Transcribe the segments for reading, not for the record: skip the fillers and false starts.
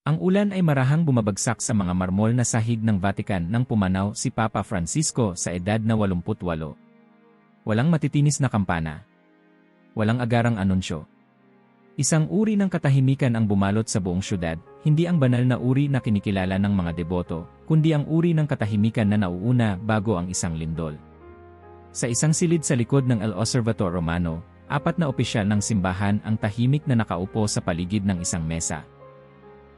Ang ulan ay marahang bumabagsak sa mga marmol na sahig ng Vatican nang pumanaw si Papa Francisco sa edad na 88. Walang matitinis na kampana. Walang agarang anunsyo. Isang uri ng katahimikan ang bumalot sa buong syudad, hindi ang banal na uri na kinikilala ng mga deboto, kundi ang uri ng katahimikan na nauuna bago ang isang lindol. Sa isang silid sa likod ng El Observatorio Romano, 4 na opisyal ng simbahan ang tahimik na nakaupo sa paligid ng isang mesa.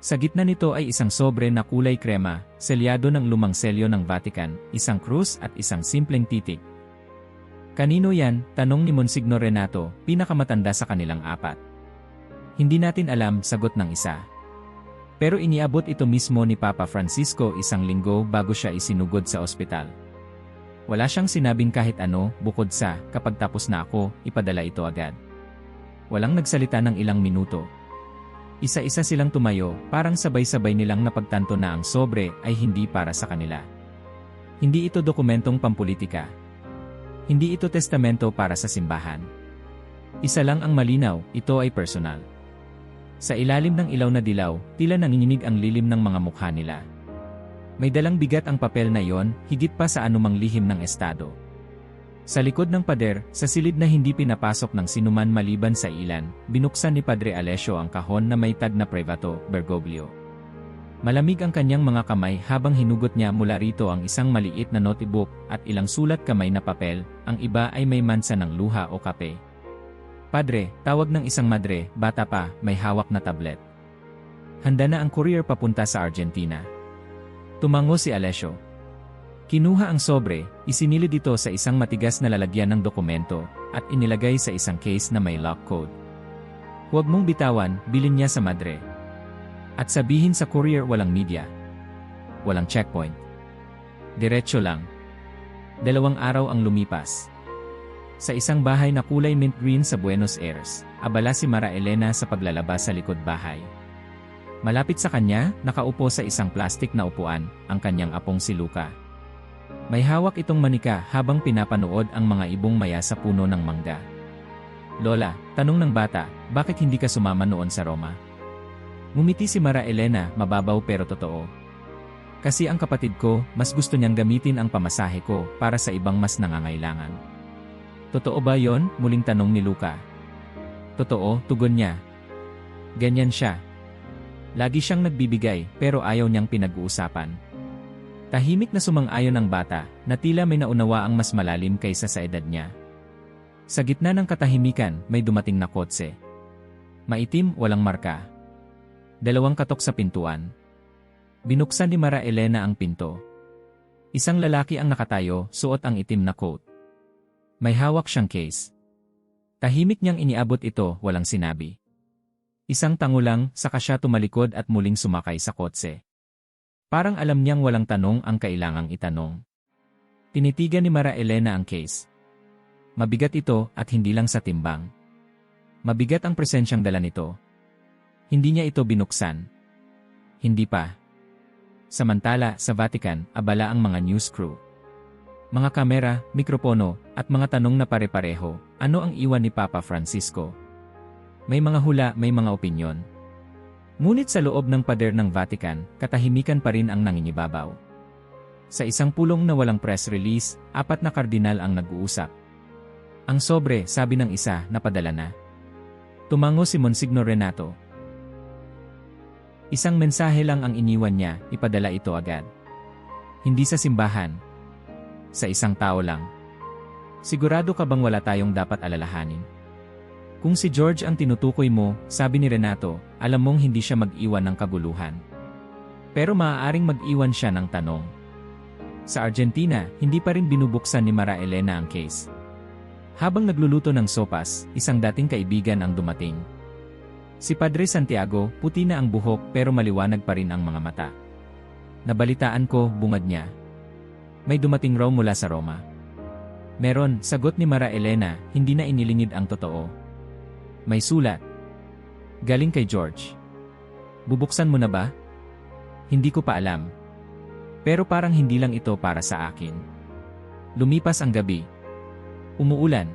Sa gitna nito ay isang sobre na kulay krema, selyado ng lumang selyo ng Vatican, isang krus at isang simpleng titik. Kanino yan? Tanong ni Monsignor Renato, pinakamatanda sa kanilang 4. Hindi natin alam, sagot ng isa. Pero iniabot ito mismo ni Papa Francisco isang linggo bago siya isinugod sa ospital. Wala siyang sinabing kahit ano, bukod sa, kapag tapos na ako, ipadala ito agad. Walang nagsalita ng ilang minuto. Isa-isa silang tumayo, parang sabay-sabay nilang napagtanto na ang sobre ay hindi para sa kanila. Hindi ito dokumentong pampolitika. Hindi ito testamento para sa simbahan. Isa lang ang malinaw, ito ay personal. Sa ilalim ng ilaw na dilaw, tila nanginginig ang lilim ng mga mukha nila. May dalang bigat ang papel na iyon, higit pa sa anumang lihim ng estado. Sa likod ng pader, sa silid na hindi pinapasok ng sinuman maliban sa ilan, binuksan ni Padre Alessio ang kahon na may tag na Privato, Bergoglio. Malamig ang kanyang mga kamay habang hinugot niya mula rito ang isang maliit na notebook at ilang sulat kamay na papel, ang iba ay may mansa ng luha o kape. Padre, tawag ng isang madre, bata pa, may hawak na tablet. Handa na ang courier papunta sa Argentina. Tumango si Alessio. Kinuha ang sobre, isinilid ito sa isang matigas na lalagyan ng dokumento, at inilagay sa isang case na may lock code. Huwag mong bitawan, bilin niya sa madre. At sabihin sa courier walang media. Walang checkpoint. Diretso lang. 2 araw ang lumipas. Sa isang bahay na kulay mint green sa Buenos Aires, abala si Mara Elena sa paglalaba sa likod bahay. Malapit sa kanya, nakaupo sa isang plastik na upuan, ang kanyang apong si Luca. May hawak itong manika habang pinapanood ang mga ibong maya sa puno ng mangga. Lola, tanong ng bata, bakit hindi ka sumama noon sa Roma? Ngumiti si Mara Elena, mababaw pero totoo. Kasi ang kapatid ko, mas gusto niyang gamitin ang pamasahe ko para sa ibang mas nangangailangan. Totoo ba yon? Muling tanong ni Luca. Totoo, tugon niya. Ganyan siya. Lagi siyang nagbibigay pero ayaw niyang pinag-uusapan. Tahimik na sumang-ayon ang bata, na tila may naunawa ang mas malalim kaysa sa edad niya. Sa gitna ng katahimikan, may dumating na kotse. Maitim, walang marka. 2 katok sa pintuan. Binuksan ni Mara Elena ang pinto. Isang lalaki ang nakatayo, suot ang itim na coat. May hawak siyang case. Tahimik niyang iniabot ito, walang sinabi. Isang tango lang, saka siya tumalikod at muling sumakay sa kotse. Parang alam niyang walang tanong ang kailangang itanong. Tinitigan ni Mara Elena ang case. Mabigat ito at hindi lang sa timbang. Mabigat ang presensyang dala nito. Hindi niya ito binuksan. Hindi pa. Samantala, sa Vatican, abala ang mga news crew. Mga kamera, mikropono, at mga tanong na pare-pareho, ano ang iwan ni Papa Francisco? May mga hula, may mga opinyon. Ngunit sa loob ng pader ng Vatican, katahimikan pa rin ang nangingibabaw. Sa isang pulong na walang press release, 4 na kardinal ang nag-uusap. Ang sobre, sabi ng isa, napadala na. Tumango si Monsignor Renato. Isang mensahe lang ang iniwan niya, ipadala ito agad. Hindi sa simbahan. Sa isang tao lang. Sigurado ka bang wala tayong dapat alalahanin? Kung si George ang tinutukoy mo, sabi ni Renato, alam mong hindi siya mag-iwan ng kaguluhan. Pero maaaring mag-iwan siya ng tanong. Sa Argentina, hindi pa rin binubuksan ni Mara Elena ang case. Habang nagluluto ng sopas, isang dating kaibigan ang dumating. Si Padre Santiago, puti na ang buhok pero maliwanag pa rin ang mga mata. Nabalitaan ko, bungad niya. May dumating raw mula sa Roma. Meron, sagot ni Mara Elena, hindi na inilingid ang totoo. May sulat. Galing kay George. Bubuksan mo na ba? Hindi ko pa alam. Pero parang hindi lang ito para sa akin. Lumipas ang gabi. Umuulan.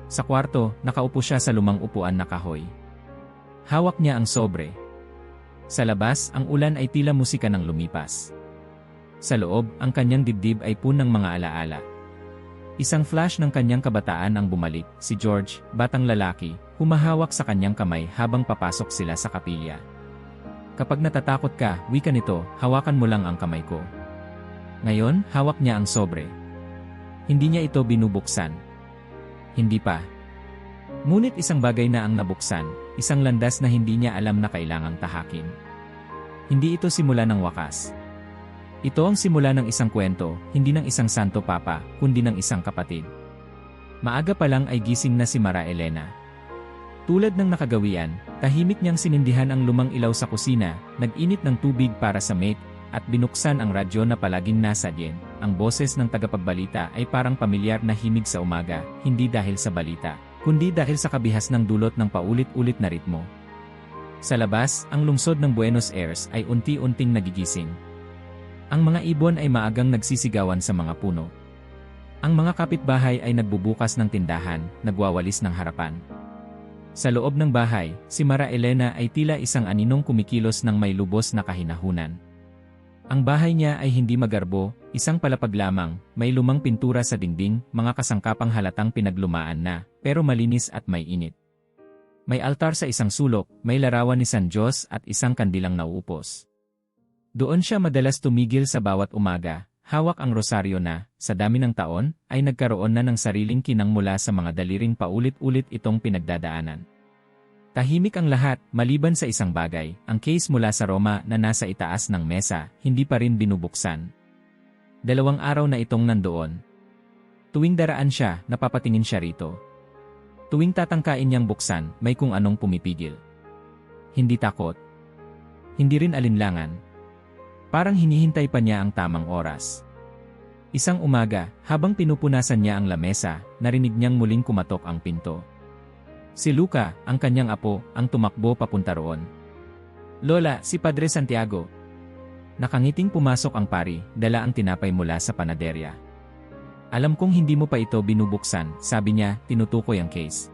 Sa kwarto, nakaupo siya sa lumang upuan na kahoy. Hawak niya ang sobre. Sa labas, ang ulan ay tila musika ng lumipas. Sa loob, ang kanyang dibdib ay punang mga alaala. Isang flash ng kanyang kabataan ang bumalik, si George, batang lalaki, humahawak sa kanyang kamay habang papasok sila sa kapilya. Kapag natatakot ka, wika nito, hawakan mo lang ang kamay ko. Ngayon, hawak niya ang sobre. Hindi niya ito binubuksan. Hindi pa. Ngunit isang bagay na ang nabuksan, isang landas na hindi niya alam na kailangang tahakin. Hindi ito simula ng wakas. Ito ang simula ng isang kwento, hindi ng isang santo papa, kundi ng isang kapatid. Maaga pa lang ay gising na si Mara Elena. Tulad ng nakagawian, tahimik niyang sinindihan ang lumang ilaw sa kusina, nag-init ng tubig para sa mate, at binuksan ang radyo na palaging nasa diyan. Ang boses ng tagapagbalita ay parang pamilyar na himig sa umaga, hindi dahil sa balita, kundi dahil sa kabihas ng dulot ng paulit-ulit na ritmo. Sa labas, ang lungsod ng Buenos Aires ay unti-unting nagigising. Ang mga ibon ay maagang nagsisigawan sa mga puno. Ang mga kapitbahay ay nagbubukas ng tindahan, nagwawalis ng harapan. Sa loob ng bahay, si Mara Elena ay tila isang aninong kumikilos ng may lubos na kahinahunan. Ang bahay niya ay hindi magarbo, isang palapag lamang, may lumang pintura sa dingding, mga kasangkapang halatang pinaglumaan na, pero malinis at may init. May altar sa isang sulok, may larawan ni San Jose at isang kandilang nauupos. Doon siya madalas tumigil sa bawat umaga, hawak ang rosaryo na, sa dami ng taon, ay nagkaroon na ng sariling kinang mula sa mga daliring paulit-ulit itong pinagdadaanan. Tahimik ang lahat, maliban sa isang bagay, ang case mula sa Roma na nasa itaas ng mesa, hindi pa rin binubuksan. 2 araw na itong nandoon. Tuwing daraan siya, napapatingin siya rito. Tuwing tatangkain niyang buksan, may kung anong pumipigil. Hindi takot. Hindi rin alinlangan. Parang hinihintay pa niya ang tamang oras. Isang umaga, habang pinupunasan niya ang lamesa, narinig niyang muling kumatok ang pinto. Si Luca, ang kanyang apo, ang tumakbo papunta roon. "Lola, si Padre Santiago." Nakangiting pumasok ang pari, dala ang tinapay mula sa panaderya. "Alam kong hindi mo pa ito binubuksan," sabi niya, tinutukoy ang case.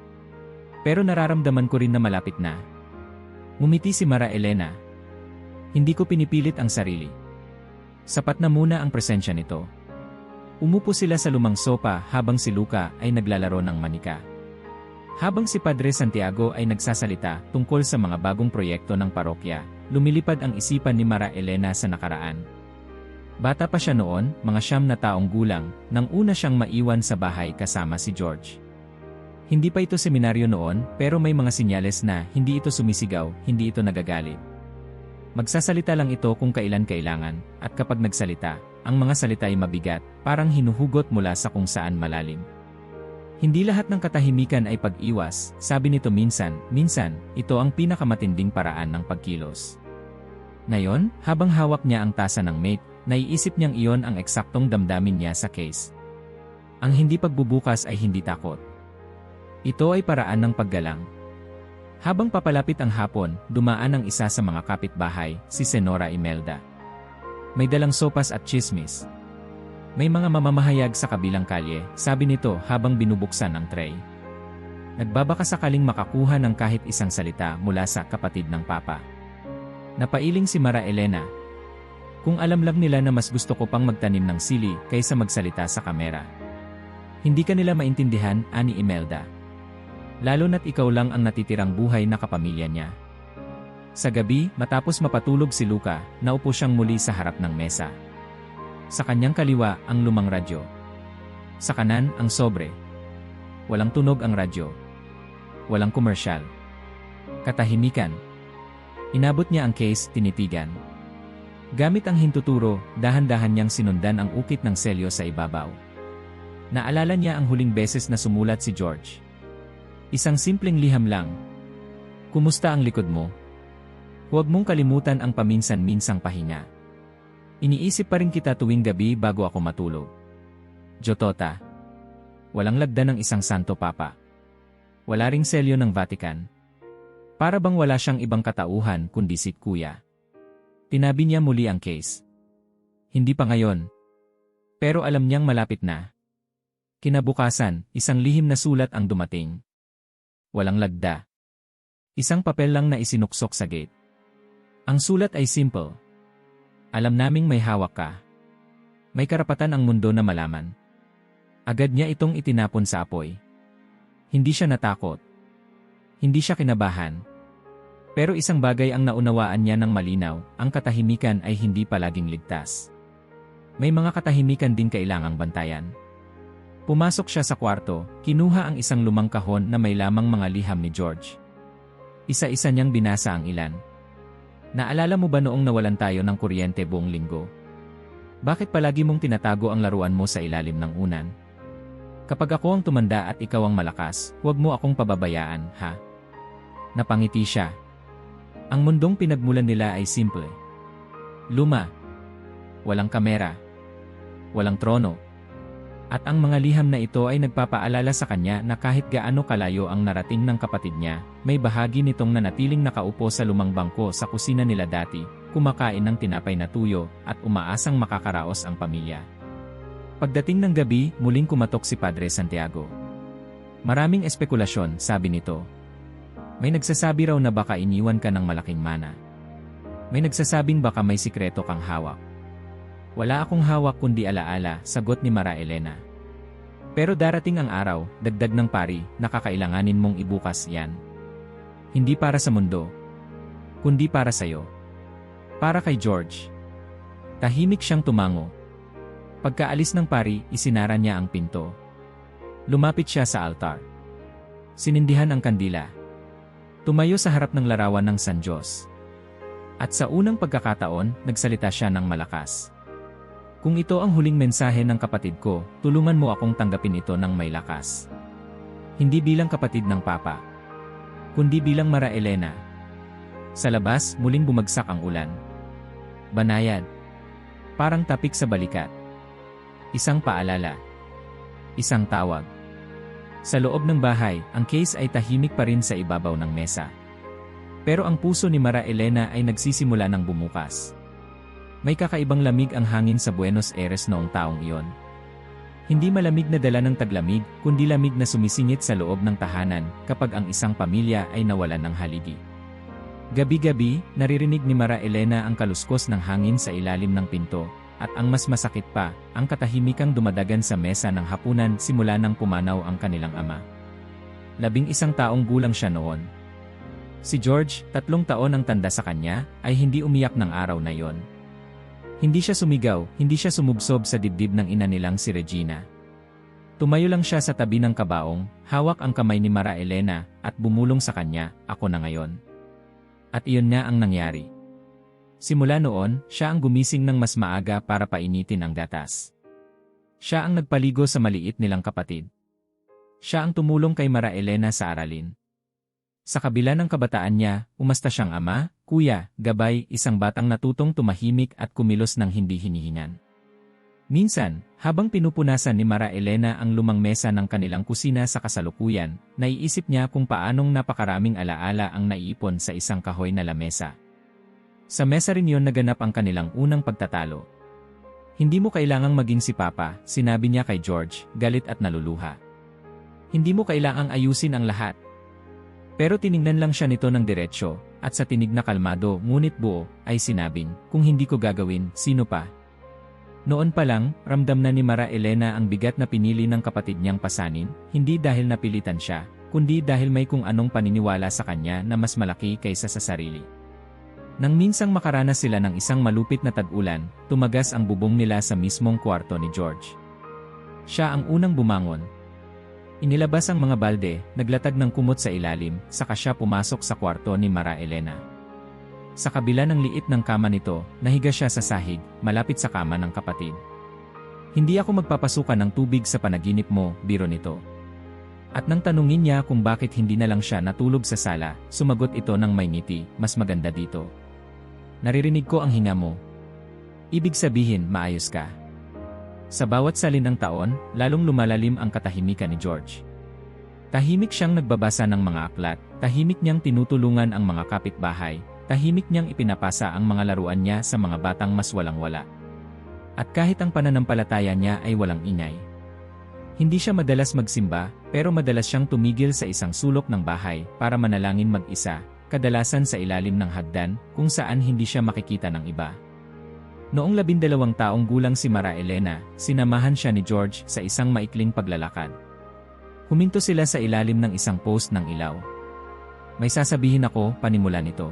"Pero nararamdaman ko rin na malapit na." Ngumiti si Mara Elena. "Hindi ko pinipilit ang sarili. Sapat na muna ang presensya nito." Umupo sila sa lumang sopa habang si Luca ay naglalaro ng manika. Habang si Padre Santiago ay nagsasalita tungkol sa mga bagong proyekto ng parokya, lumilipad ang isipan ni Mara Elena sa nakaraan. Bata pa siya noon, mga 9 na taong gulang, nang una siyang maiwan sa bahay kasama si George. Hindi pa ito seminaryo noon, pero may mga sinyales na hindi ito sumisigaw, hindi ito nagagalit. Magsasalita lang ito kung kailan kailangan, at kapag nagsalita, ang mga salita ay mabigat, parang hinuhugot mula sa kung saan malalim. Hindi lahat ng katahimikan ay pag-iwas, sabi nito minsan, ito ang pinakamatinding paraan ng pagkilos. Ngayon, habang hawak niya ang tasa ng mate, naiisip niyang iyon ang eksaktong damdamin niya sa case. Ang hindi pagbubukas ay hindi takot. Ito ay paraan ng paggalang. Habang papalapit ang hapon, dumaan ang isa sa mga kapitbahay, si Senora Imelda. May dalang sopas at chismis. "May mga mamamahayag sa kabilang kalye," sabi nito habang binubuksan ang tray. Nagbabaka sakaling makakuha ng kahit isang salita mula sa kapatid ng papa. Napailing si Mara Elena. "Kung alam lang nila na mas gusto ko pang magtanim ng sili kaysa magsalita sa kamera. Hindi ka nila maintindihan," ani Imelda. "Lalo na't ikaw lang ang natitirang buhay na kapamilya niya." Sa gabi, matapos mapatulog si Luca, naupo siyang muli sa harap ng mesa. Sa kanyang kaliwa, ang lumang radyo. Sa kanan, ang sobre. Walang tunog ang radyo. Walang komersyal. Katahimikan. Inabot niya ang case, tinitigan. Gamit ang hintuturo, dahan-dahan niyang sinundan ang ukit ng selyo sa ibabaw. Naalala niya ang huling beses na sumulat si George. Isang simpleng liham lang. "Kumusta ang likod mo? Huwag mong kalimutan ang paminsan-minsang pahinga. Iniisip pa rin kita tuwing gabi bago ako matulog. Jotota." Walang lagda ng isang santo papa. Wala ring selyo ng Vatican. Para bang wala siyang ibang katauhan kundi si Kuya. Tinabi niya muli ang case. Hindi pa ngayon. Pero alam niyang malapit na. Kinabukasan, isang lihim na sulat ang dumating. Walang lagda. Isang papel lang na isinuksok sa gate. Ang sulat ay simple. Alam naming may hawak ka. May karapatan ang mundo na malaman. Agad niya itong itinapon sa apoy. Hindi siya natakot. Hindi siya kinabahan. Pero isang bagay ang naunawaan niya ng malinaw, ang katahimikan ay hindi palaging ligtas. May mga katahimikan din kailangang bantayan. Pumasok siya sa kwarto, kinuha ang isang lumang kahon na may lamang mga liham ni George. Isa-isa niyang binasa ang ilan. Naalala mo ba noong nawalan tayo ng kuryente buong linggo? Bakit palagi mong tinatago ang laruan mo sa ilalim ng unan? Kapag ako ang tumanda at ikaw ang malakas, huwag mo akong pababayaan, ha? Napangiti siya. Ang mundong pinagmulan nila ay simple. Luma. Walang kamera. Walang trono. At ang mga liham na ito ay nagpapaalala sa kanya na kahit gaano kalayo ang narating ng kapatid niya, may bahagi nitong nanatiling nakaupo sa lumang bangko sa kusina nila dati, kumakain ng tinapay na tuyo, at umaasang makakaraos ang pamilya. Pagdating ng gabi, muling kumatok si Padre Santiago. Maraming espekulasyon, sabi nito. May nagsasabi raw na baka iniwan ka ng malaking mana. May nagsasabing baka may sikreto kang hawak. Wala akong hawak kundi alaala, sagot ni Mara Elena. Pero darating ang araw, dagdag ng pari, nakakailanganin mong ibukas yan. Hindi para sa mundo, kundi para sa'yo. Para kay George. Tahimik siyang tumango. Pagkaalis ng pari, isinara niya ang pinto. Lumapit siya sa altar. Sinindihan ang kandila. Tumayo sa harap ng larawan ng San Diyos. At sa unang pagkakataon, nagsalita siya ng malakas. Kung ito ang huling mensahe ng kapatid ko, tulungan mo akong tanggapin ito ng may lakas. Hindi bilang kapatid ng Papa, kundi bilang Mara Elena. Sa labas, muling bumagsak ang ulan. Banayad. Parang tapik sa balikat. Isang paalala. Isang tawag. Sa loob ng bahay, ang case ay tahimik pa rin sa ibabaw ng mesa. Pero ang puso ni Mara Elena ay nagsisimula ng bumukas. May kakaibang lamig ang hangin sa Buenos Aires noong taong iyon. Hindi malamig na dala ng taglamig, kundi lamig na sumisingit sa loob ng tahanan kapag ang isang pamilya ay nawalan ng haligi. Gabi-gabi, naririnig ni Mara Elena ang kaluskos ng hangin sa ilalim ng pinto, at ang mas masakit pa, ang katahimikang dumadagan sa mesa ng hapunan simula nang pumanaw ang kanilang ama. 11 taong gulang siya noon. Si George, 3 taon ang tanda sa kanya, ay hindi umiyak ng araw na iyon. Hindi siya sumigaw, hindi siya sumubsob sa dibdib ng ina nilang si Regina. Tumayo lang siya sa tabi ng kabaong, hawak ang kamay ni Mara Elena, at bumulong sa kanya, ako na ngayon. At iyon na ang nangyari. Simula noon, siya ang gumising ng mas maaga para painitin ang gatas. Siya ang nagpaligo sa maliit nilang kapatid. Siya ang tumulong kay Mara Elena sa aralin. Sa kabila ng kabataan niya, umasta siyang ama, kuya, gabay, isang batang natutong tumahimik at kumilos ng hindi hinihingan. Minsan, habang pinupunasan ni Mara Elena ang lumang mesa ng kanilang kusina sa kasalukuyan, naiisip niya kung paanong napakaraming alaala ang naiipon sa isang kahoy na lamesa. Sa mesa rin yon naganap ang kanilang unang pagtatalo. Hindi mo kailangang maging si Papa, sinabi niya kay George, galit at naluluha. Hindi mo kailangang ayusin ang lahat. Pero tiningnan lang siya nito ng diretsyo, at sa tinig na kalmado ngunit buo, ay sinabing, kung hindi ko gagawin, sino pa? Noon pa lang, ramdam na ni Mara Elena ang bigat na pinili ng kapatid niyang pasanin, hindi dahil napilitan siya, kundi dahil may kung anong paniniwala sa kanya na mas malaki kaysa sa sarili. Nang minsang makaranas sila ng isang malupit na tag-ulan, tumagas ang bubong nila sa mismong kwarto ni George. Siya ang unang bumangon. Inilabas ang mga balde, naglatag ng kumot sa ilalim, saka siya pumasok sa kwarto ni Mara Elena. Sa kabila ng liit ng kama nito, nahiga siya sa sahig, malapit sa kama ng kapatid. Hindi ako magpapasukan ng tubig sa panaginip mo, biro nito. At nang tanungin niya kung bakit hindi na lang siya natulog sa sala, sumagot ito ng may ngiti, mas maganda dito. Naririnig ko ang hinga mo. Ibig sabihin, maayos ka. Sa bawat salin ng taon, lalong lumalalim ang katahimikan ni George. Tahimik siyang nagbabasa ng mga aklat, tahimik niyang tinutulungan ang mga kapitbahay, tahimik niyang ipinapasa ang mga laruan niya sa mga batang mas walang-wala. At kahit ang pananampalataya niya ay walang ingay. Hindi siya madalas magsimba, pero madalas siyang tumigil sa isang sulok ng bahay para manalangin mag-isa, kadalasan sa ilalim ng hagdan kung saan hindi siya makikita ng iba. Noong 12 taong gulang si Mara Elena, sinamahan siya ni George sa isang maikling paglalakad. Huminto sila sa ilalim ng isang post ng ilaw. May sasabihin ako, panimula nito.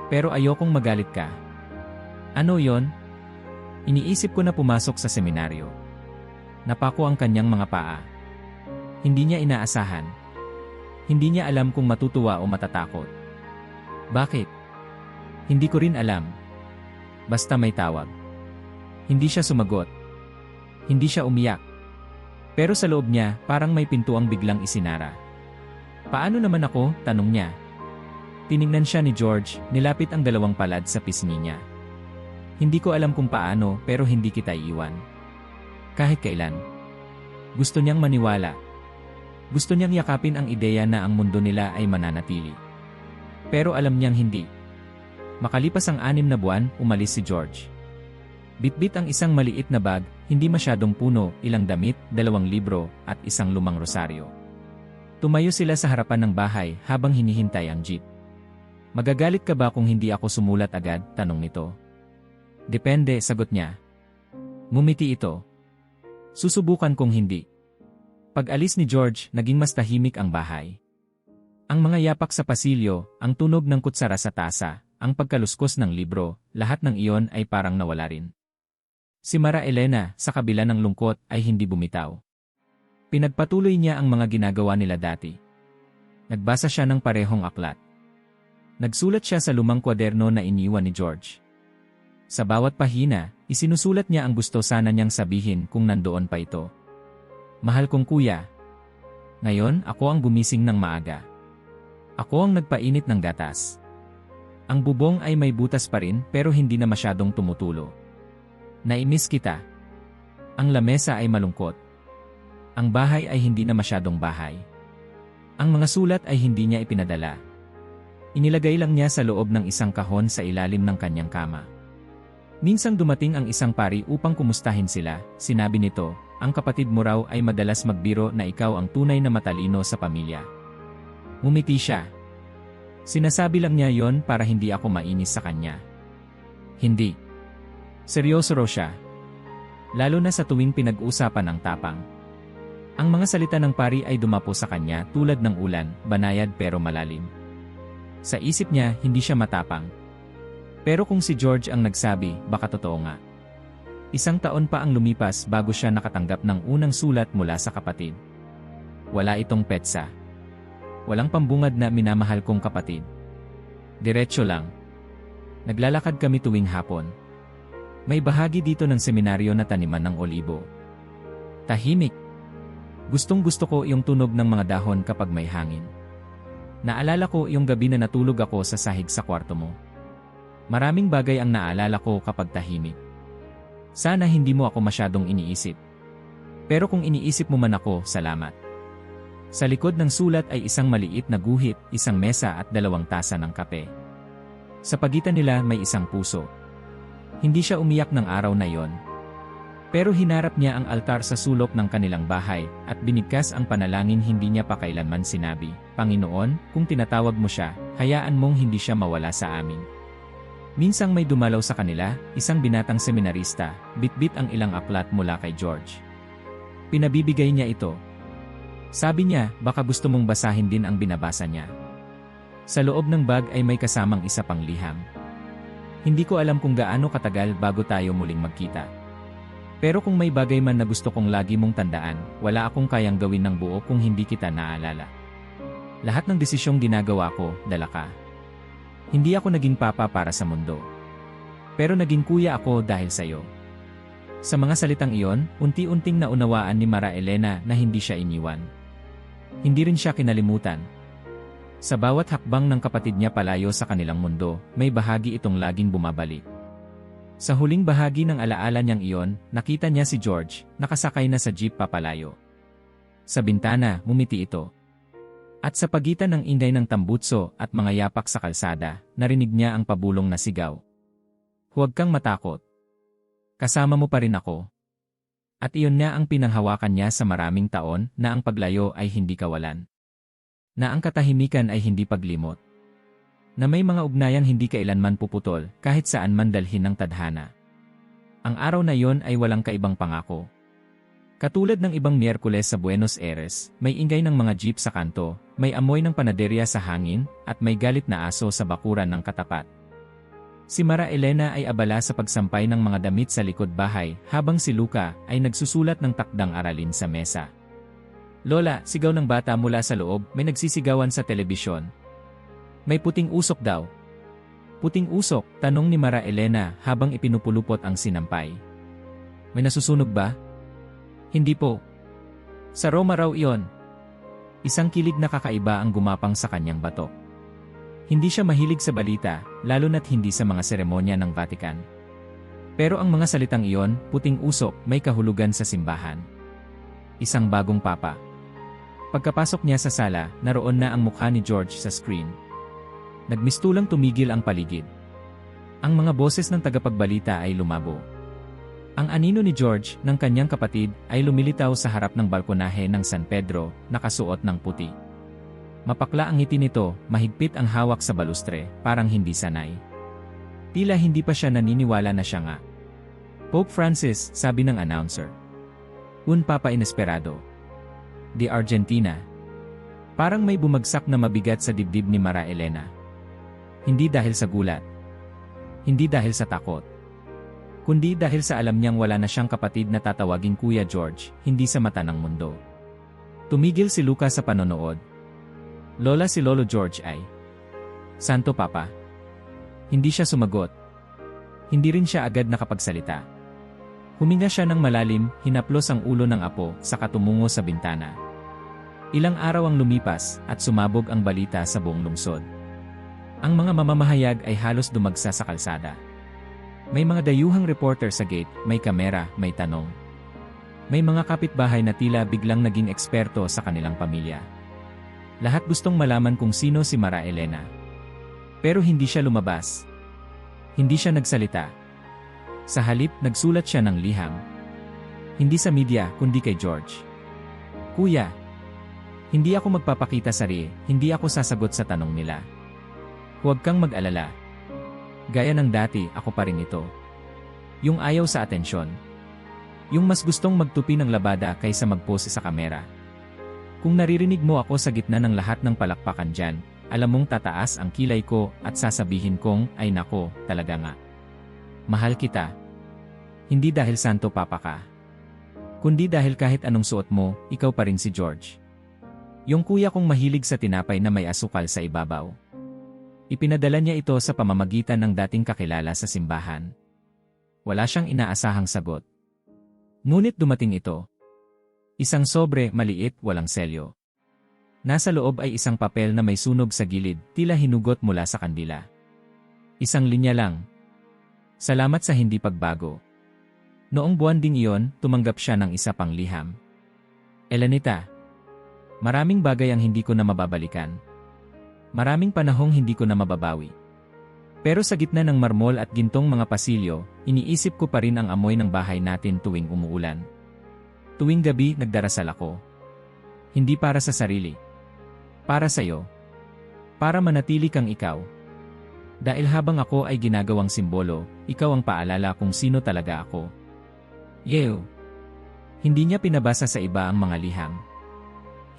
Pero ayokong magalit ka. Ano yon? Iniisip ko na pumasok sa seminaryo. Napako ang kanyang mga paa. Hindi niya inaasahan. Hindi niya alam kung matutuwa o matatakot. Bakit? Hindi ko rin alam. Basta may tawag. Hindi siya sumagot. Hindi siya umiyak. Pero sa loob niya, parang may pintuang biglang isinara. Paano naman ako? Tanong niya. Tiningnan siya ni George, nilapit ang dalawang palad sa pisngi niya. Hindi ko alam kung paano, pero hindi kita iiwan. Kahit kailan. Gusto niyang maniwala. Gusto niyang yakapin ang ideya na ang mundo nila ay mananatili. Pero alam niyang hindi. Makalipas ang 6 na buwan, umalis si George. Bitbit ang isang maliit na bag, hindi masyadong puno, ilang damit, 2 libro, at isang lumang rosaryo. Tumayo sila sa harapan ng bahay habang hinihintay ang jeep. Magagalit ka ba kung hindi ako sumulat agad? Tanong nito. Depende, sagot niya. Ngumiti ito. Susubukan kung hindi. Pag-alis ni George, naging mas tahimik ang bahay. Ang mga yapak sa pasilyo, ang tunog ng kutsara sa tasa, ang pagkaluskos ng libro, lahat ng iyon ay parang nawala rin. Si Mara Elena, sa kabila ng lungkot, ay hindi bumitaw. Pinagpatuloy niya ang mga ginagawa nila dati. Nagbasa siya ng parehong aklat. Nagsulat siya sa lumang kwaderno na iniwan ni George. Sa bawat pahina, isinusulat niya ang gusto sana niyang sabihin kung nandoon pa ito. Mahal kong kuya. Ngayon, ako ang gumising ng maaga. Ako ang nagpainit ng gatas. Ang bubong ay may butas pa rin pero hindi na masyadong tumutulo. Naimiss kita. Ang lamesa ay malungkot. Ang bahay ay hindi na masyadong bahay. Ang mga sulat ay hindi niya ipinadala. Inilagay lang niya sa loob ng isang kahon sa ilalim ng kanyang kama. Minsang dumating ang isang pari upang kumustahin sila, sinabi nito, ang kapatid mo raw ay madalas magbiro na ikaw ang tunay na matalino sa pamilya. Ngumiti siya. Sinasabi lang niya yon para hindi ako mainis sa kanya. Hindi. Seryoso raw siya. Lalo na sa tuwing pinag-usapan ang tapang. Ang mga salita ng pari ay dumapo sa kanya tulad ng ulan, banayad pero malalim. Sa isip niya, hindi siya matapang. Pero kung si George ang nagsabi, baka totoo nga. 1 taon pa ang lumipas bago siya nakatanggap ng unang sulat mula sa kapatid. Wala itong petsa. Walang pambungad na minamahal kong kapatid. Diretso lang. Naglalakad kami tuwing hapon. May bahagi dito ng seminaryo na taniman ng olibo. Tahimik. Gustong-gusto ko yung tunog ng mga dahon kapag may hangin. Naalala ko yung gabi na natulog ako sa sahig sa kwarto mo. Maraming bagay ang naalala ko kapag tahimik. Sana hindi mo ako masyadong iniisip. Pero kung iniisip mo man ako, salamat. Sa likod ng sulat ay isang maliit na guhit, isang mesa at 2 tasa ng kape. Sa pagitan nila may isang puso. Hindi siya umiyak ng araw na yon. Pero hinarap niya ang altar sa sulok ng kanilang bahay at binigkas ang panalangin hindi niya pa kailanman sinabi, Panginoon, kung tinatawag mo siya, hayaan mong hindi siya mawala sa amin. Minsang may dumalaw sa kanila, isang binatang seminarista, bitbit ang ilang aklat mula kay George. Pinabibigay niya ito. Sabi niya, baka gusto mong basahin din ang binabasa niya. Sa loob ng bag ay may kasamang isa pang liham. Hindi ko alam kung gaano katagal bago tayo muling magkita. Pero kung may bagay man na gusto kong lagi mong tandaan, wala akong kayang gawin ng buo kung hindi kita naalala. Lahat ng desisyong ginagawa ko, dala ka. Hindi ako naging papa para sa mundo. Pero naging kuya ako dahil sa iyo. Sa mga salitang iyon, unti-unting naunawaan ni Mara Elena na hindi siya iniwan. Hindi rin siya kinalimutan. Sa bawat hakbang ng kapatid niya palayo sa kanilang mundo, may bahagi itong laging bumabalik. Sa huling bahagi ng alaala niyang iyon, nakita niya si George, nakasakay na sa jeep papalayo. Sa bintana, ngumiti ito. At sa pagitan ng inday ng tambutso at mga yapak sa kalsada, narinig niya ang pabulong na sigaw. Huwag kang matakot. Kasama mo pa rin ako. At iyon na ang pinanghawakan niya sa maraming taon na ang paglayo ay hindi kawalan. Na ang katahimikan ay hindi paglimot. Na may mga ugnayang hindi kailanman puputol kahit saan man dalhin ng tadhana. Ang araw na yon ay walang kaibang pangako. Katulad ng ibang Miyerkules sa Buenos Aires, may ingay ng mga jeep sa kanto, may amoy ng panaderya sa hangin, at may galit na aso sa bakuran ng katapat. Si Mara Elena ay abala sa pagsampay ng mga damit sa likod bahay, habang si Luca ay nagsusulat ng takdang aralin sa mesa. "Lola," sigaw ng bata mula sa loob, may nagsisigawan sa telebisyon. "May puting usok daw." "Puting usok?" tanong ni Mara Elena habang ipinupulupot ang sinampay. "May nasusunog ba?" "Hindi po. Sa Roma raw iyon." Isang kilig na kakaiba ang gumapang sa kanyang batok. Hindi siya mahilig sa balita, lalo na't hindi sa mga seremonya ng Vatican. Pero ang mga salitang iyon, puting usok, may kahulugan sa simbahan. Isang bagong papa. Pagkapasok niya sa sala, naroon na ang mukha ni George sa screen. Nagmistulang tumigil ang paligid. Ang mga boses ng tagapagbalita ay lumabo. Ang anino ni George, ng kanyang kapatid, ay lumilitaw sa harap ng balkonahe ng San Pedro, nakasuot ng puti. Mapakla ang ngiti nito, mahigpit ang hawak sa balustre, parang hindi sanay. Tila hindi pa siya naniniwala na siya nga. "Pope Francis," sabi ng announcer. "Un Papa Inesperado. The Argentina." Parang may bumagsak na mabigat sa dibdib ni Mara Elena. Hindi dahil sa gulat. Hindi dahil sa takot. Kundi dahil sa alam niyang wala na siyang kapatid na tatawaging Kuya George, hindi sa mata ng mundo. Tumigil si Luca sa panonood. "Lola, si Lolo George ay Santo Papa." Hindi siya sumagot. Hindi rin siya agad nakapagsalita. Huminga siya ng malalim, hinaplos ang ulo ng apo, saka tumungo sa bintana. Ilang araw ang lumipas, at sumabog ang balita sa buong lungsod. Ang mga mamamahayag ay halos dumagsa sa kalsada. May mga dayuhang reporter sa gate, may kamera, may tanong. May mga kapitbahay na tila biglang naging eksperto sa kanilang pamilya. Lahat gustong malaman kung sino si Mara Elena. Pero hindi siya lumabas. Hindi siya nagsalita. Sa halip, nagsulat siya ng liham. Hindi sa media, kundi kay George. "Kuya, hindi ako magpapakita sari, hindi ako sasagot sa tanong nila. Huwag kang mag-alala. Gaya ng dati, ako pa rin ito. Yung ayaw sa atensyon. Yung mas gustong magtupi ng labada kaysa magpose sa kamera. Kung naririnig mo ako sa gitna ng lahat ng palakpakan dyan, alam mong tataas ang kilay ko at sasabihin kong, ay nako, talaga nga. Mahal kita. Hindi dahil Santo Papa ka. Kundi dahil kahit anong suot mo, ikaw pa rin si George. Yung kuya kong mahilig sa tinapay na may asukal sa ibabaw." Ipinadala niya ito sa pamamagitan ng dating kakilala sa simbahan. Wala siyang inaasahang sagot. Ngunit dumating ito. Isang sobre, maliit, walang selyo. Nasa loob ay isang papel na may sunog sa gilid, tila hinugot mula sa kandila. Isang linya lang. "Salamat sa hindi pagbago." Noong buwan ding iyon, tumanggap siya ng isa pang liham. "Elenita, maraming bagay ang hindi ko na mababalikan. Maraming panahong hindi ko na mababawi. Pero sa gitna ng marmol at gintong mga pasilyo, iniisip ko pa rin ang amoy ng bahay natin tuwing umuulan. Tuwing gabi, nagdarasal ako. Hindi para sa sarili. Para sa'yo. Para manatili kang ikaw. Dahil habang ako ay ginagawang simbolo, ikaw ang paalala kung sino talaga ako." Yeo. Hindi niya pinabasa sa iba ang mga liham.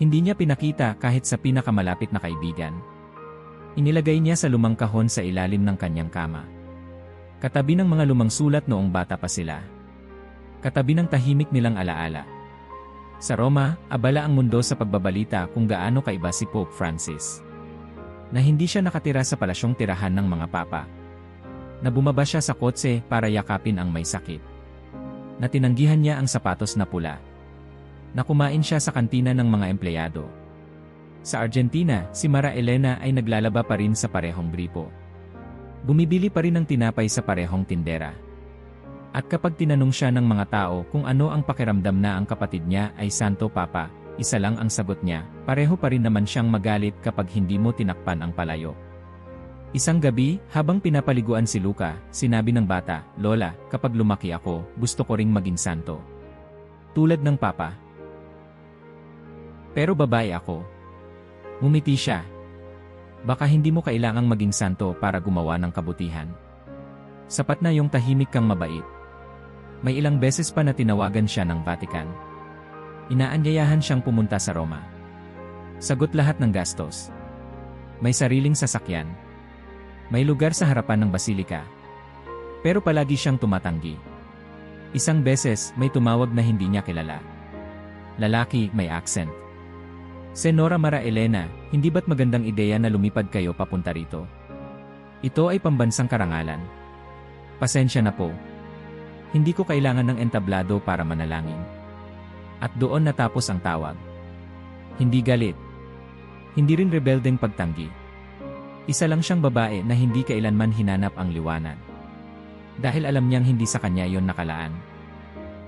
Hindi niya pinakita kahit sa pinakamalapit na kaibigan. Inilagay niya sa lumang kahon sa ilalim ng kanyang kama. Katabi ng mga lumang sulat noong bata pa sila. Katabi ng tahimik nilang alaala. Sa Roma, abala ang mundo sa pagbabalita kung gaano kaiba si Pope Francis. Na hindi siya nakatira sa palasyong tirahan ng mga papa. Na bumaba siya sa kotse para yakapin ang may sakit. Na tinanggihan niya ang sapatos na pula. Na kumain siya sa kantina ng mga empleyado. Sa Argentina, si Mara Elena ay naglalaba pa rin sa parehong gripo. Bumibili pa rin ng tinapay sa parehong tindera. At kapag tinanong siya ng mga tao kung ano ang pakiramdam na ang kapatid niya ay Santo Papa, isa lang ang sagot niya, pareho pa rin naman siyang magalit kapag hindi mo tinakpan ang palayo. Isang gabi, habang pinapaliguan si Luca, sinabi ng bata, "Lola, kapag lumaki ako, gusto ko ring maging santo. Tulad ng Papa." Pero babae ako. Ngumiti siya. Baka hindi mo kailangang maging santo para gumawa ng kabutihan. Sapat na yung tahimik kang mabait. May ilang beses pa na tinawagan siya ng Vatican. Inaanyayahan siyang pumunta sa Roma. Sagot lahat ng gastos. May sariling sasakyan. May lugar sa harapan ng basilika. Pero palagi siyang tumatanggi. Isang beses may tumawag na hindi niya kilala. Lalaki, may accent. Senora Mara Elena, hindi ba't magandang ideya na lumipad kayo papunta rito? Ito ay pambansang karangalan. Pasensya na po. Hindi ko kailangan ng entablado para manalangin. At doon natapos ang tawag. Hindi galit. Hindi rin rebeldeng pagtanggi. Isa lang siyang babae na hindi kailanman hinanap ang liwanag. Dahil alam niyang hindi sa kanya yon nakalaan.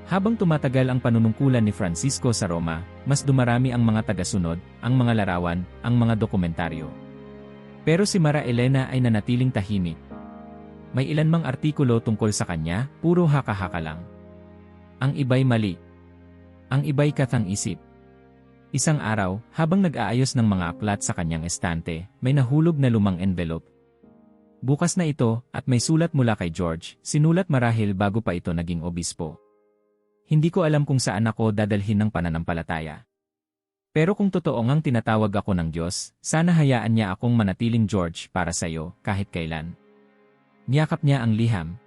Habang tumatagal ang panunungkulan ni Francisco sa Roma, mas dumarami ang mga tagasunod, ang mga larawan, ang mga dokumentaryo. Pero si Mara Elena ay nanatiling tahimik. May ilan mang artikulo tungkol sa kanya, puro haka-haka lang. Ang iba'y mali. Ang iba'y katang-isip. Isang araw, habang nag-aayos ng mga aklat sa kanyang estante, may nahulog na lumang envelope. Bukas na ito, at may sulat mula kay George, sinulat marahil bago pa ito naging obispo. Hindi ko alam kung saan ako dadalhin ng pananampalataya. Pero kung totoo ngang tinatawag ako ng Diyos, sana hayaan niya akong manatiling George para sa iyo kahit kailan. Niyakap niya ang liham.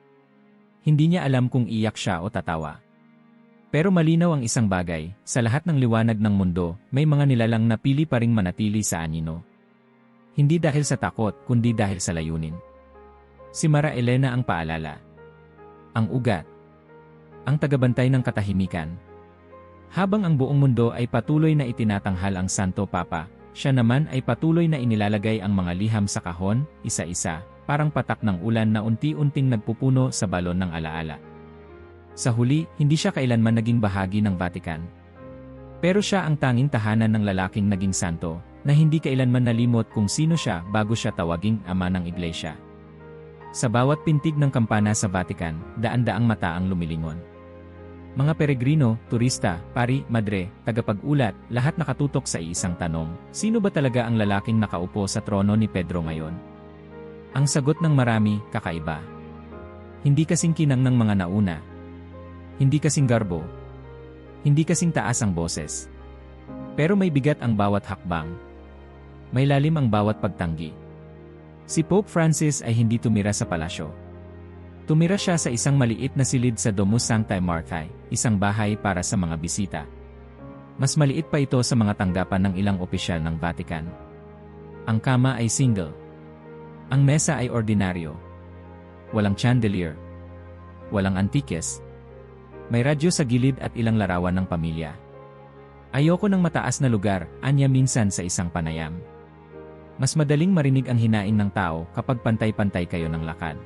Hindi niya alam kung iyak siya o tatawa. Pero malinaw ang isang bagay, sa lahat ng liwanag ng mundo, may mga nilalang na pili pa ring manatili sa anino. Hindi dahil sa takot, kundi dahil sa layunin. Si Mara Elena ang paalala. Ang ugat. Ang tagabantay ng katahimikan. Habang ang buong mundo ay patuloy na itinatanghal ang Santo Papa, siya naman ay patuloy na inilalagay ang mga liham sa kahon, isa-isa, parang patak ng ulan na unti-unting nagpupuno sa balon ng alaala. Sa huli, hindi siya kailanman naging bahagi ng Vatican. Pero siya ang tanging tahanan ng lalaking naging santo, na hindi kailanman nalimot kung sino siya bago siya tawaging ama ng Iglesia. Sa bawat pintig ng kampana sa Vatican, daan-daang mata ang lumilingon. Mga peregrino, turista, pari, madre, tagapag-ulat, lahat nakatutok sa iisang tanong, sino ba talaga ang lalaking nakaupo sa trono ni Pedro ngayon? Ang sagot ng marami, kakaiba. Hindi kasing kinang ng mga nauna. Hindi kasing garbo. Hindi kasing taas ang boses. Pero may bigat ang bawat hakbang. May lalim ang bawat pagtanggi. Si Pope Francis ay hindi tumira sa palasyo. Tumira siya sa isang maliit na silid sa Domus Sanctae Marthae, isang bahay para sa mga bisita. Mas maliit pa ito sa mga tanggapan ng ilang opisyal ng Vatican. Ang kama ay single. Ang mesa ay ordinaryo. Walang chandelier. Walang antikes. May radyo sa gilid at ilang larawan ng pamilya. Ayoko ng mataas na lugar, anya minsan sa isang panayam. Mas madaling marinig ang hinain ng tao kapag pantay-pantay kayo ng lakad.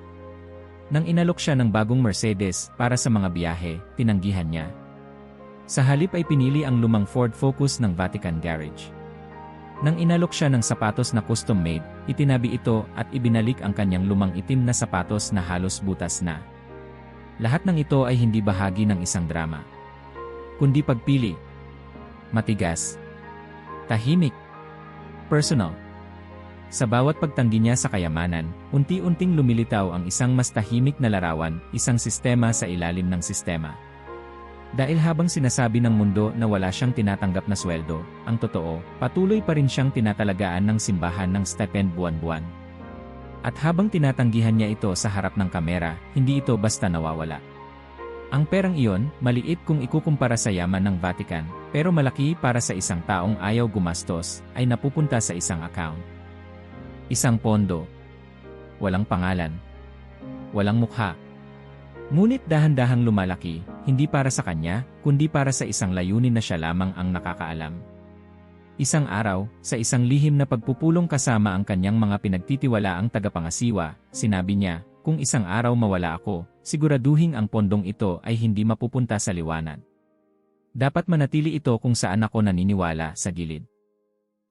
Nang inalok siya ng bagong Mercedes para sa mga biyahe, tinanggihan niya. Sa halip ay pinili ang lumang Ford Focus ng Vatican Garage. Nang inalok siya ng sapatos na custom-made, itinabi ito at ibinalik ang kanyang lumang itim na sapatos na halos butas na. Lahat ng ito ay hindi bahagi ng isang drama, kundi pagpili. Matigas. Tahimik. Personal. Sa bawat pagtanggi niya sa kayamanan, unti-unting lumilitaw ang isang mas tahimik na larawan, isang sistema sa ilalim ng sistema. Dahil habang sinasabi ng mundo na wala siyang tinatanggap na sweldo, ang totoo, patuloy pa rin siyang tinatalagaan ng simbahan ng stipend buwan-buwan. At habang tinatanggihan niya ito sa harap ng kamera, hindi ito basta nawawala. Ang perang iyon, maliit kung ikukumpara sa yaman ng Vatican, pero malaki para sa isang taong ayaw gumastos, ay napupunta sa isang account. Isang pondo. Walang pangalan. Walang mukha. Ngunit dahan-dahang lumalaki, hindi para sa kanya, kundi para sa isang layunin na siya lamang ang nakakaalam. Isang araw, sa isang lihim na pagpupulong kasama ang kanyang mga pinagtitiwalaang tagapangasiwa, sinabi niya, kung isang araw mawala ako, siguraduhin ang pondong ito ay hindi mapupunta sa liwanag. Dapat manatili ito kung saan ako naniniwala, sa gilid.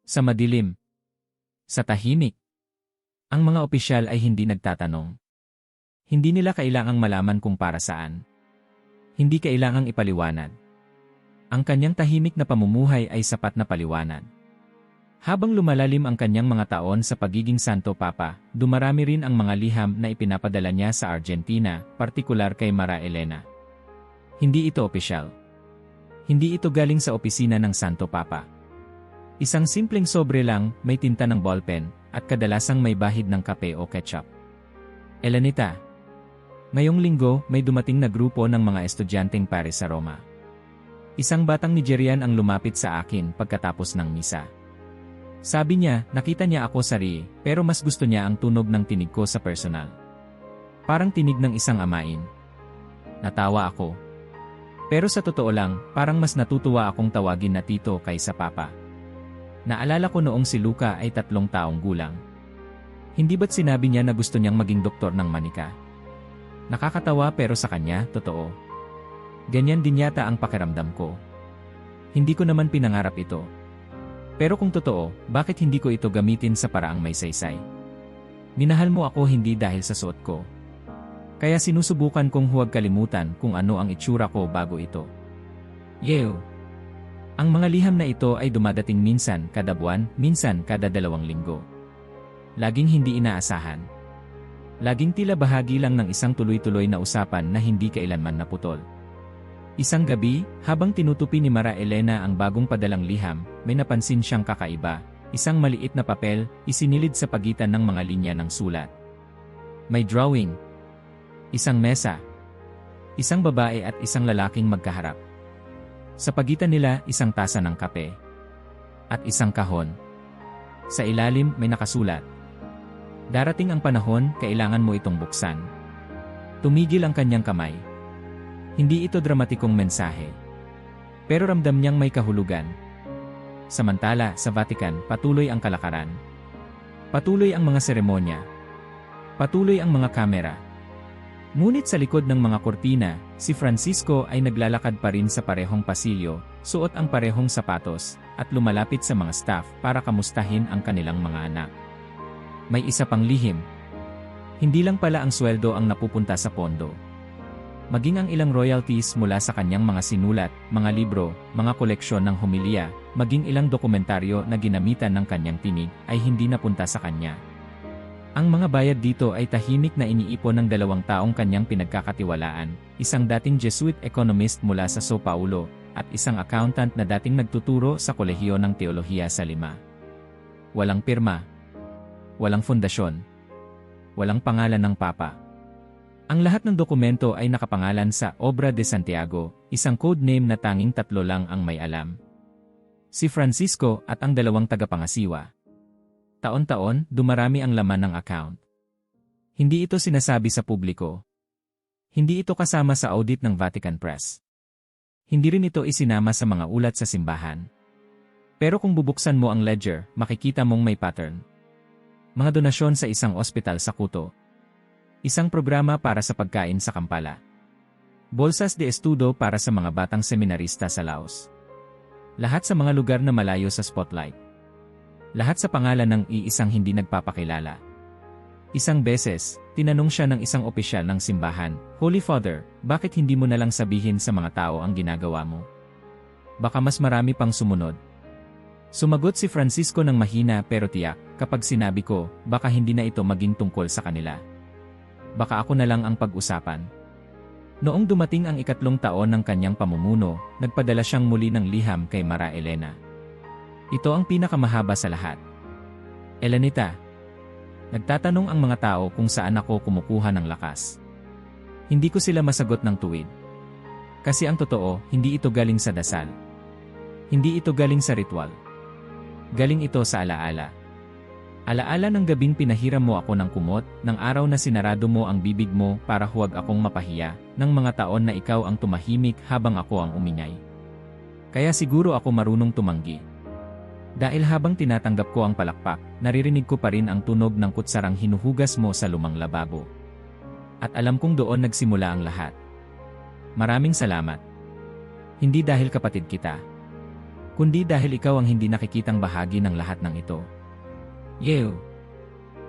Sa madilim. Sa tahimik. Ang mga opisyal ay hindi nagtatanong. Hindi nila kailangang malaman kung para saan. Hindi kailangang ipaliwanag. Ang kanyang tahimik na pamumuhay ay sapat na paliwanag. Habang lumalalim ang kanyang mga taon sa pagiging Santo Papa, dumarami rin ang mga liham na ipinapadala niya sa Argentina, partikular kay Mara Elena. Hindi ito opisyal. Hindi ito galing sa opisina ng Santo Papa. Isang simpleng sobre lang, may tinta ng ballpen, at kadalasang may bahid ng kape o ketchup. Elenita. Ngayong linggo, may dumating na grupo ng mga estudyanteng Paris sa Roma. Isang batang Nigerian ang lumapit sa akin pagkatapos ng misa. Sabi niya, nakita niya ako sa RIE, pero mas gusto niya ang tunog ng tinig ko sa personal. Parang tinig ng isang amain. Natawa ako. Pero sa totoo lang, parang mas natutuwa akong tawagin na tito kaysa papa. Naalala ko noong si Luca ay 3 taong gulang. Hindi ba't sinabi niya na gusto niyang maging doktor ng manika? Nakakatawa pero sa kanya, totoo. Ganyan din yata ang pakiramdam ko. Hindi ko naman pinangarap ito. Pero kung totoo, bakit hindi ko ito gamitin sa paraang may saysay? Minahal mo ako hindi dahil sa suot ko. Kaya sinusubukan kong huwag kalimutan kung ano ang itsura ko bago ito. Yeo! Ang mga liham na ito ay dumadating minsan kada buwan, minsan kada 2 linggo. Laging hindi inaasahan. Laging tila bahagi lang ng isang tuloy-tuloy na usapan na hindi kailanman naputol. Isang gabi, habang tinutupi ni Mara Elena ang bagong padalang liham, may napansin siyang kakaiba. Isang maliit na papel, isinilid sa pagitan ng mga linya ng sulat. May drawing. Isang mesa. Isang babae at isang lalaking magkaharap. Sa pagitan nila, isang tasa ng kape. At isang kahon. Sa ilalim, may nakasulat. Darating ang panahon, kailangan mo itong buksan. Tumigil ang kanyang kamay. Hindi ito dramatikong mensahe. Pero ramdam niyang may kahulugan. Samantala, sa Vatican, patuloy ang kalakaran. Patuloy ang mga seremonya. Patuloy ang mga kamera. Ngunit sa likod ng mga kortina, si Francisco ay naglalakad pa rin sa parehong pasilyo, suot ang parehong sapatos, at lumalapit sa mga staff para kamustahin ang kanilang mga anak. May isa pang lihim. Hindi lang pala ang sweldo ang napupunta sa pondo. Maging ang ilang royalties mula sa kanyang mga sinulat, mga libro, mga koleksyon ng homilya, maging ilang dokumentaryo na ginamitan ng kanyang tinig ay hindi napunta sa kanya. Ang mga bayad dito ay tahimik na iniipon ng 2 taong kanyang pinagkakatiwalaan, isang dating Jesuit economist mula sa Sao Paulo, at isang accountant na dating nagtuturo sa kolehiyo ng teolohiya sa Lima. Walang pirma. Walang fondasyon. Walang pangalan ng Papa. Ang lahat ng dokumento ay nakapangalan sa Obra de Santiago, isang code name na tanging 3 lang ang may alam. Si Francisco at ang 2 tagapangasiwa. Taon-taon, dumarami ang laman ng account. Hindi ito sinasabi sa publiko. Hindi ito kasama sa audit ng Vatican Press. Hindi rin ito isinama sa mga ulat sa simbahan. Pero kung bubuksan mo ang ledger, makikita mong may pattern. Mga donasyon sa isang ospital sa Quito. Isang programa para sa pagkain sa Kampala. Bolsas de estudo para sa mga batang seminarista sa Laos. Lahat sa mga lugar na malayo sa spotlight. Lahat sa pangalan ng iisang hindi nagpapakilala. Isang beses, tinanong siya ng isang opisyal ng simbahan, Holy Father, bakit hindi mo na lang sabihin sa mga tao ang ginagawa mo? Baka mas marami pang sumunod. Sumagot si Francisco ng mahina pero tiyak, kapag sinabi ko, baka hindi na ito maging tungkol sa kanila. Baka ako na lang ang pag-usapan. Noong dumating ang 3 taon ng kanyang pamumuno, nagpadala siyang muli ng liham kay Mara Elena. Ito ang pinakamahaba sa lahat. Elenita. Nagtatanong ang mga tao kung saan ako kumukuha ng lakas. Hindi ko sila masagot ng tuwid. Kasi ang totoo, hindi ito galing sa dasal. Hindi ito galing sa ritual. Galing ito sa alaala. Alaala ng gabing pinahiram mo ako ng kumot, ng araw na sinarado mo ang bibig mo para huwag akong mapahiya, ng mga taon na ikaw ang tumahimik habang ako ang umingay. Kaya siguro ako marunong tumanggi. Dahil habang tinatanggap ko ang palakpak, naririnig ko pa rin ang tunog ng kutsarang hinuhugas mo sa lumang lababo. At alam kong doon nagsimula ang lahat. Maraming salamat. Hindi dahil kapatid kita, kundi dahil ikaw ang hindi nakikitang bahagi ng lahat ng ito. Yeo!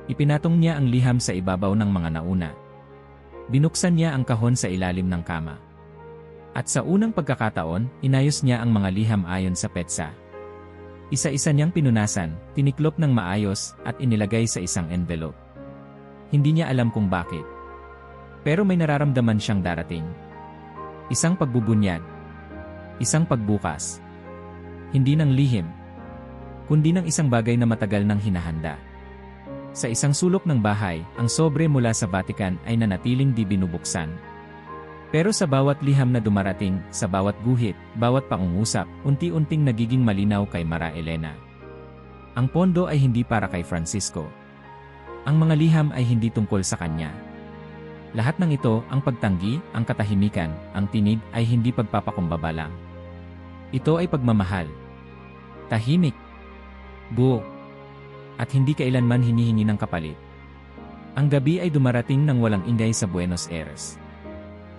Ipinatong niya ang liham sa ibabaw ng mga nauna. Binuksan niya ang kahon sa ilalim ng kama. At sa unang pagkakataon, inayos niya ang mga liham ayon sa petsa. Isa-isa niyang pinunasan, tiniklop ng maayos, at inilagay sa isang envelope. Hindi niya alam kung bakit. Pero may nararamdaman siyang darating. Isang pagbubunyag. Isang pagbukas. Hindi ng lihim, kundi ng isang bagay na matagal nang hinahanda. Sa isang sulok ng bahay, ang sobre mula sa Vatican ay nanatiling di binubuksan. Pero sa bawat liham na dumarating, sa bawat guhit, bawat pangungusap, unti-unting nagiging malinaw kay Mara Elena. Ang pondo ay hindi para kay Francisco. Ang mga liham ay hindi tungkol sa kanya. Lahat ng ito, ang pagtanggi, ang katahimikan, ang tinig, ay hindi pagpapakumbaba lang. Ito ay pagmamahal. Tahimik. Buo. At hindi kailanman hinihingi ng kapalit. Ang gabi ay dumarating ng walang ingay sa Buenos Aires.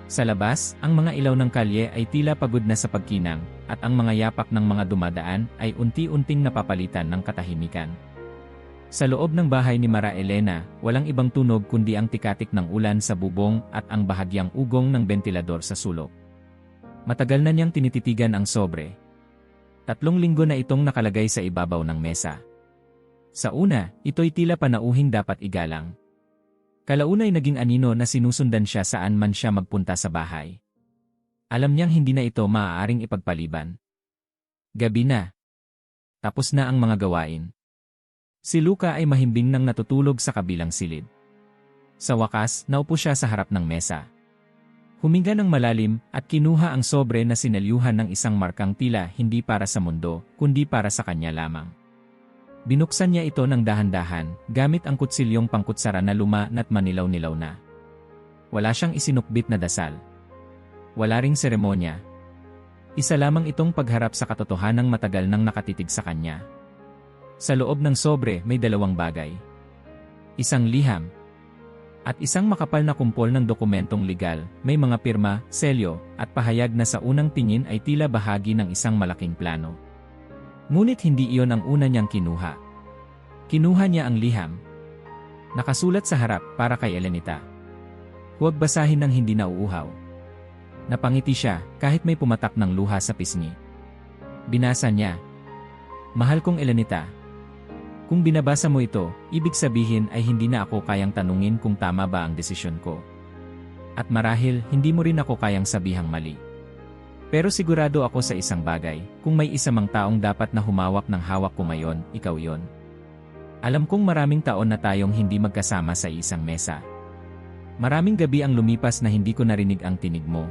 Sa labas, ang mga ilaw ng kalye ay tila pagod na sa pagkinang, at ang mga yapak ng mga dumadaan ay unti-unting napapalitan ng katahimikan. Sa loob ng bahay ni Mara Elena, walang ibang tunog kundi ang tikatik ng ulan sa bubong at ang bahagyang ugong ng bentilador sa sulok. Matagal na niyang tinititigan ang sobre. 3 linggo na itong nakalagay sa ibabaw ng mesa. Sa una, ito'y tila panauhing dapat igalang. Kalaunay naging anino na sinusundan siya saan man siya magpunta sa bahay. Alam niyang hindi na ito maaaring ipagpaliban. Gabi na. Tapos na ang mga gawain. Si Luca ay mahimbing nang natutulog sa kabilang silid. Sa wakas, naupo siya sa harap ng mesa. Huminga ng malalim at kinuha ang sobre na sinalyuhan ng isang markang tila hindi para sa mundo, kundi para sa kanya lamang. Binuksan niya ito ng dahan-dahan, gamit ang kutsilyong pangkutsara na luma at manilaw-nilaw na. Wala siyang isinukbit na dasal. Wala ring seremonya. Isa lamang itong pagharap sa katotohanang matagal nang nakatitig sa kanya. Sa loob ng sobre may 2 bagay. Isang liham. At isang makapal na kumpol ng dokumentong legal, may mga pirma, selyo, at pahayag na sa unang tingin ay tila bahagi ng isang malaking plano. Ngunit hindi iyon ang una niyang kinuha. Kinuha niya ang liham. Nakasulat sa harap para kay Elenita. Huwag basahin ng hindi nauuhaw. Napangiti siya kahit may pumatak ng luha sa pisngi. Binasa niya. Mahal kong Elenita. Kung binabasa mo ito, ibig sabihin ay hindi na ako kayang tanungin kung tama ba ang desisyon ko. At marahil, hindi mo rin ako kayang sabihang mali. Pero sigurado ako sa isang bagay, kung may isa mang taong dapat na humawak ng hawak ko ngayon, ikaw yon. Alam kong maraming taon na tayong hindi magkasama sa isang mesa. Maraming gabi ang lumipas na hindi ko narinig ang tinig mo.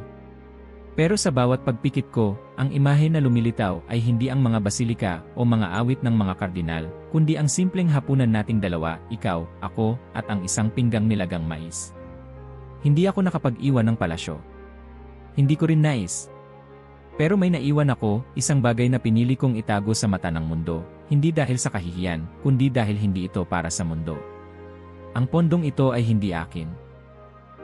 Pero sa bawat pagpikit ko, ang imahe na lumilitaw ay hindi ang mga basilika o mga awit ng mga kardinal, kundi ang simpleng hapunan nating dalawa, ikaw, ako, at ang isang pinggang nilagang mais. Hindi ako nakapag-iwan ng palasyo. Hindi ko rin nais. Pero may naiwan ako, isang bagay na pinili kong itago sa mata ng mundo, hindi dahil sa kahihiyan, kundi dahil hindi ito para sa mundo. Ang pondong ito ay hindi akin.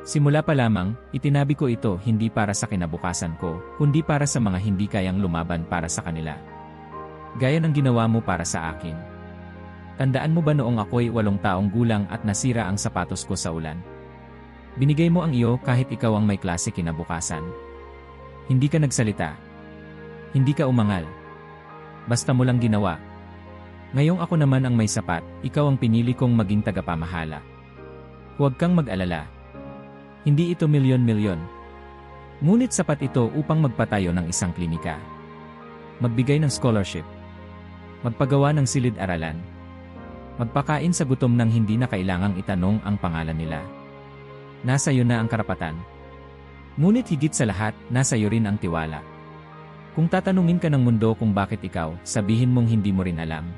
Simula pa lamang, itinabi ko ito hindi para sa kinabukasan ko, kundi para sa mga hindi kayang lumaban para sa kanila. Gaya ng ginawa mo para sa akin. Tandaan mo ba noong ako'y 8 taong gulang at nasira ang sapatos ko sa ulan? Binigay mo ang iyo kahit ikaw ang may klase kinabukasan. Hindi ka nagsalita. Hindi ka umangal. Basta mo lang ginawa. Ngayong ako naman ang may sapat, ikaw ang pinili kong maging tagapamahala. Huwag kang mag-alala. Hindi ito milyon-milyon. Ngunit sapat ito upang magpatayo ng isang klinika. Magbigay ng scholarship. Magpagawa ng silid-aralan. Magpakain sa gutom nang hindi na kailangang itanong ang pangalan nila. Nasa iyo na ang karapatan. Ngunit higit sa lahat, nasa iyo rin ang tiwala. Kung tatanungin ka ng mundo kung bakit ikaw, sabihin mong hindi mo rin alam.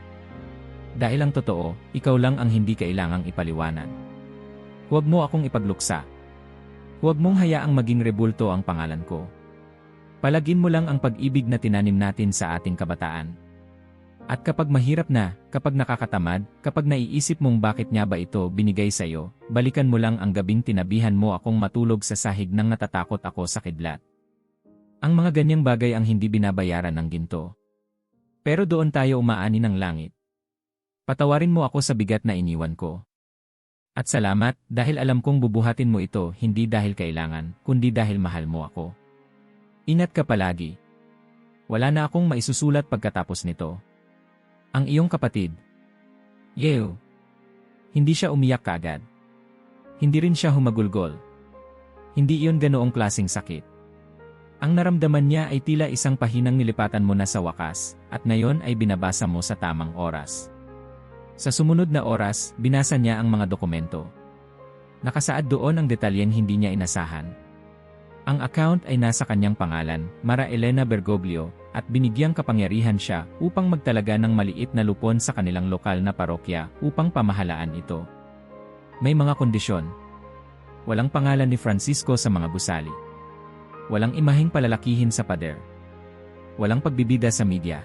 Dahil ang totoo, ikaw lang ang hindi kailangang ipaliwanag. Huwag mo akong ipagluksa. Huwag mong hayaang maging rebulto ang pangalan ko. Palagin mo lang ang pag-ibig na tinanim natin sa ating kabataan. At kapag mahirap na, kapag nakakatamad, kapag naiisip mong bakit nga ba ito binigay sa iyo, balikan mo lang ang gabing tinabihan mo akong matulog sa sahig nang natatakot ako sa kidlat. Ang mga ganyang bagay ang hindi binabayaran ng ginto. Pero doon tayo umaani ng langit. Patawarin mo ako sa bigat na iniwan ko. At salamat dahil alam kong bubuhatin mo ito hindi dahil kailangan, kundi dahil mahal mo ako. Ingat ka palagi. Wala na akong maisusulat pagkatapos nito. Ang iyong kapatid. Yeo. Hindi siya umiyak kaagad. Hindi rin siya humagulgol. Hindi iyon ganoong klaseng sakit. Ang naramdaman niya ay tila isang pahinang nilipatan mo na sa wakas, at ngayon ay binabasa mo sa tamang oras. Sa sumunod na oras, binasa niya ang mga dokumento. Nakasaad doon ang detalyeng hindi niya inasahan. Ang account ay nasa kanyang pangalan, Mara Elena Bergoglio, at binigyang kapangyarihan siya upang magtalaga ng maliit na lupon sa kanilang lokal na parokya upang pamahalaan ito. May mga kondisyon. Walang pangalan ni Francisco sa mga gusali. Walang imaheng palalakihin sa pader. Walang pagbibida sa media.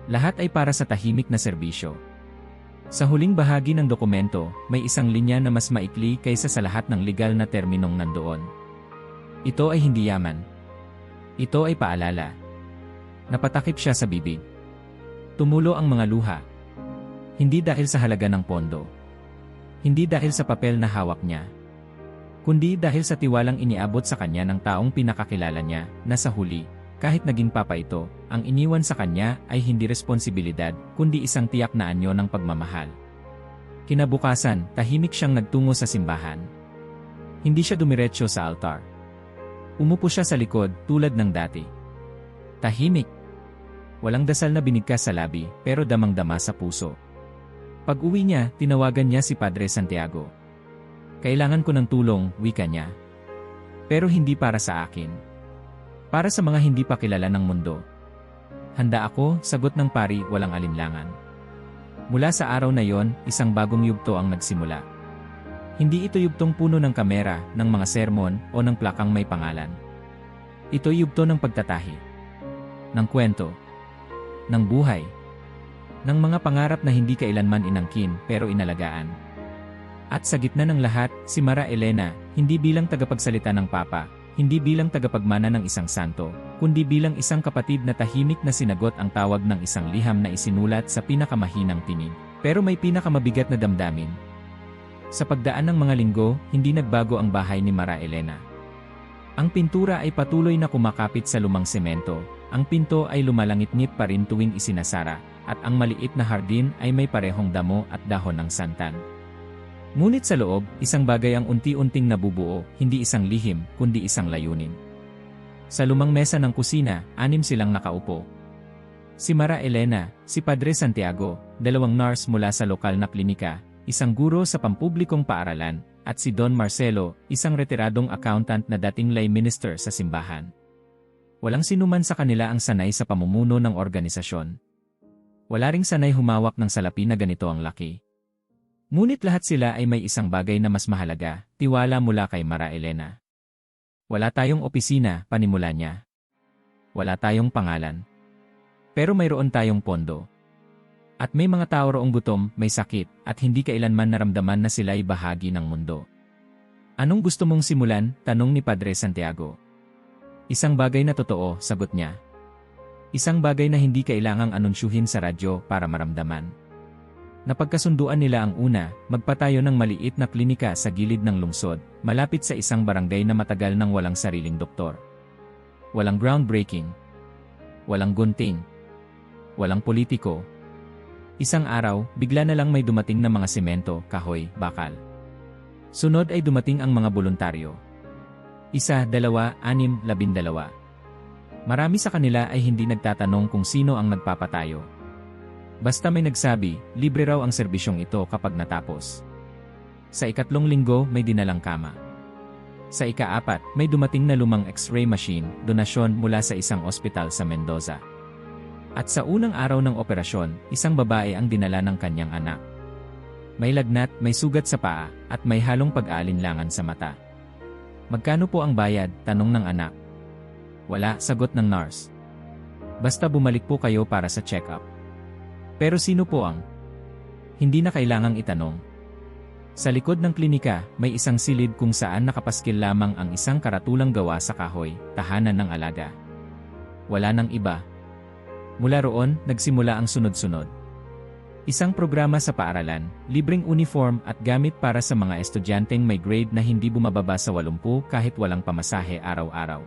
Lahat ay para sa tahimik na serbisyo. Sa huling bahagi ng dokumento, may isang linya na mas maikli kaysa sa lahat ng legal na terminong nandoon. Ito ay hindi yaman. Ito ay paalala. Napatakip siya sa bibig. Tumulo ang mga luha. Hindi dahil sa halaga ng pondo. Hindi dahil sa papel na hawak niya. Kundi dahil sa tiwalang iniabot sa kanya ng taong pinakakilala niya, na sa huli, kahit naging papa ito, ang iniwan sa kanya ay hindi responsibilidad, kundi isang tiyak na anyo ng pagmamahal. Kinabukasan, tahimik siyang nagtungo sa simbahan. Hindi siya dumiretso sa altar. Umupo siya sa likod, tulad ng dati. Tahimik. Walang dasal na binigkas sa labi, pero damang-dama sa puso. Pag-uwi niya, tinawagan niya si Padre Santiago. Kailangan ko ng tulong, wika niya. Pero hindi para sa akin. Para sa mga hindi pa kilala ng mundo. Handa ako, sagot ng pari, walang alinlangan. Mula sa araw na yon, isang bagong yugto ang nagsimula. Hindi ito yugtong puno ng kamera, ng mga sermon, o ng plakang may pangalan. Ito yugto ng pagtatahi. Ng kwento. Ng buhay. Ng mga pangarap na hindi kailanman inangkin, pero inalagaan. At sa gitna ng lahat, si Mara Elena, hindi bilang tagapagsalita ng Papa, hindi bilang tagapagmana ng isang santo, kundi bilang isang kapatid na tahimik na sinagot ang tawag ng isang liham na isinulat sa pinakamahinang tinig. Pero may pinakamabigat na damdamin. Sa pagdaan ng mga linggo, hindi nagbago ang bahay ni Mara Elena. Ang pintura ay patuloy na kumakapit sa lumang semento, ang pinto ay lumalangit-ngit pa rin tuwing isinasara, at ang maliit na hardin ay may parehong damo at dahon ng santan. Ngunit sa loob, isang bagay ang unti-unting nabubuo, hindi isang lihim, kundi isang layunin. Sa lumang mesa ng kusina, 6 silang nakaupo. Si Mara Elena, si Padre Santiago, 2 nurse mula sa lokal na klinika, isang guro sa pampublikong paaralan, at si Don Marcelo, isang retiradong accountant na dating lay minister sa simbahan. Walang sinuman sa kanila ang sanay sa pamumuno ng organisasyon. Wala ring sanay humawak ng salapi na ganito ang laki. Ngunit lahat sila ay may isang bagay na mas mahalaga, tiwala mula kay Mara Elena. Wala tayong opisina, panimula niya. Wala tayong pangalan. Pero mayroon tayong pondo. At may mga tao roong gutom, may sakit, at hindi kailanman naramdaman na sila ay bahagi ng mundo. Anong gusto mong simulan? Tanong ni Padre Santiago. Isang bagay na totoo, sagot niya. Isang bagay na hindi kailangang anunsyuhin sa radyo para maramdaman. Napagkasunduan nila ang una, magpatayo ng maliit na klinika sa gilid ng lungsod, malapit sa isang barangay na matagal nang walang sariling doktor. Walang groundbreaking. Walang gunting. Walang politiko. Isang araw, bigla na lang may dumating na mga semento, kahoy, bakal. Sunod ay dumating ang mga voluntaryo. 1, 2, 6, 12. Marami sa kanila ay hindi nagtatanong kung sino ang nagpapatayo. Basta may nagsabi, libre raw ang serbisyong ito kapag natapos. Sa 3 linggo, may dinalang kama. Sa 4, may dumating na lumang X-ray machine, donasyon mula sa isang ospital sa Mendoza. At sa unang araw ng operasyon, isang babae ang dinala ng kanyang anak. May lagnat, may sugat sa paa, at may halong pag-aalinlangan sa mata. Magkano po ang bayad? Tanong ng anak. Wala, sagot ng nurse. Basta bumalik po kayo para sa check-up. Pero sino po ang? Hindi na kailangang itanong. Sa likod ng klinika, may isang silid kung saan nakapaskil lamang ang isang karatulang gawa sa kahoy, tahanan ng alaga. Wala nang iba. Mula roon, nagsimula ang sunod-sunod. Isang programa sa paaralan, libreng uniform at gamit para sa mga estudyanteng may grade na hindi bumababa sa 80 kahit walang pamasahe araw-araw.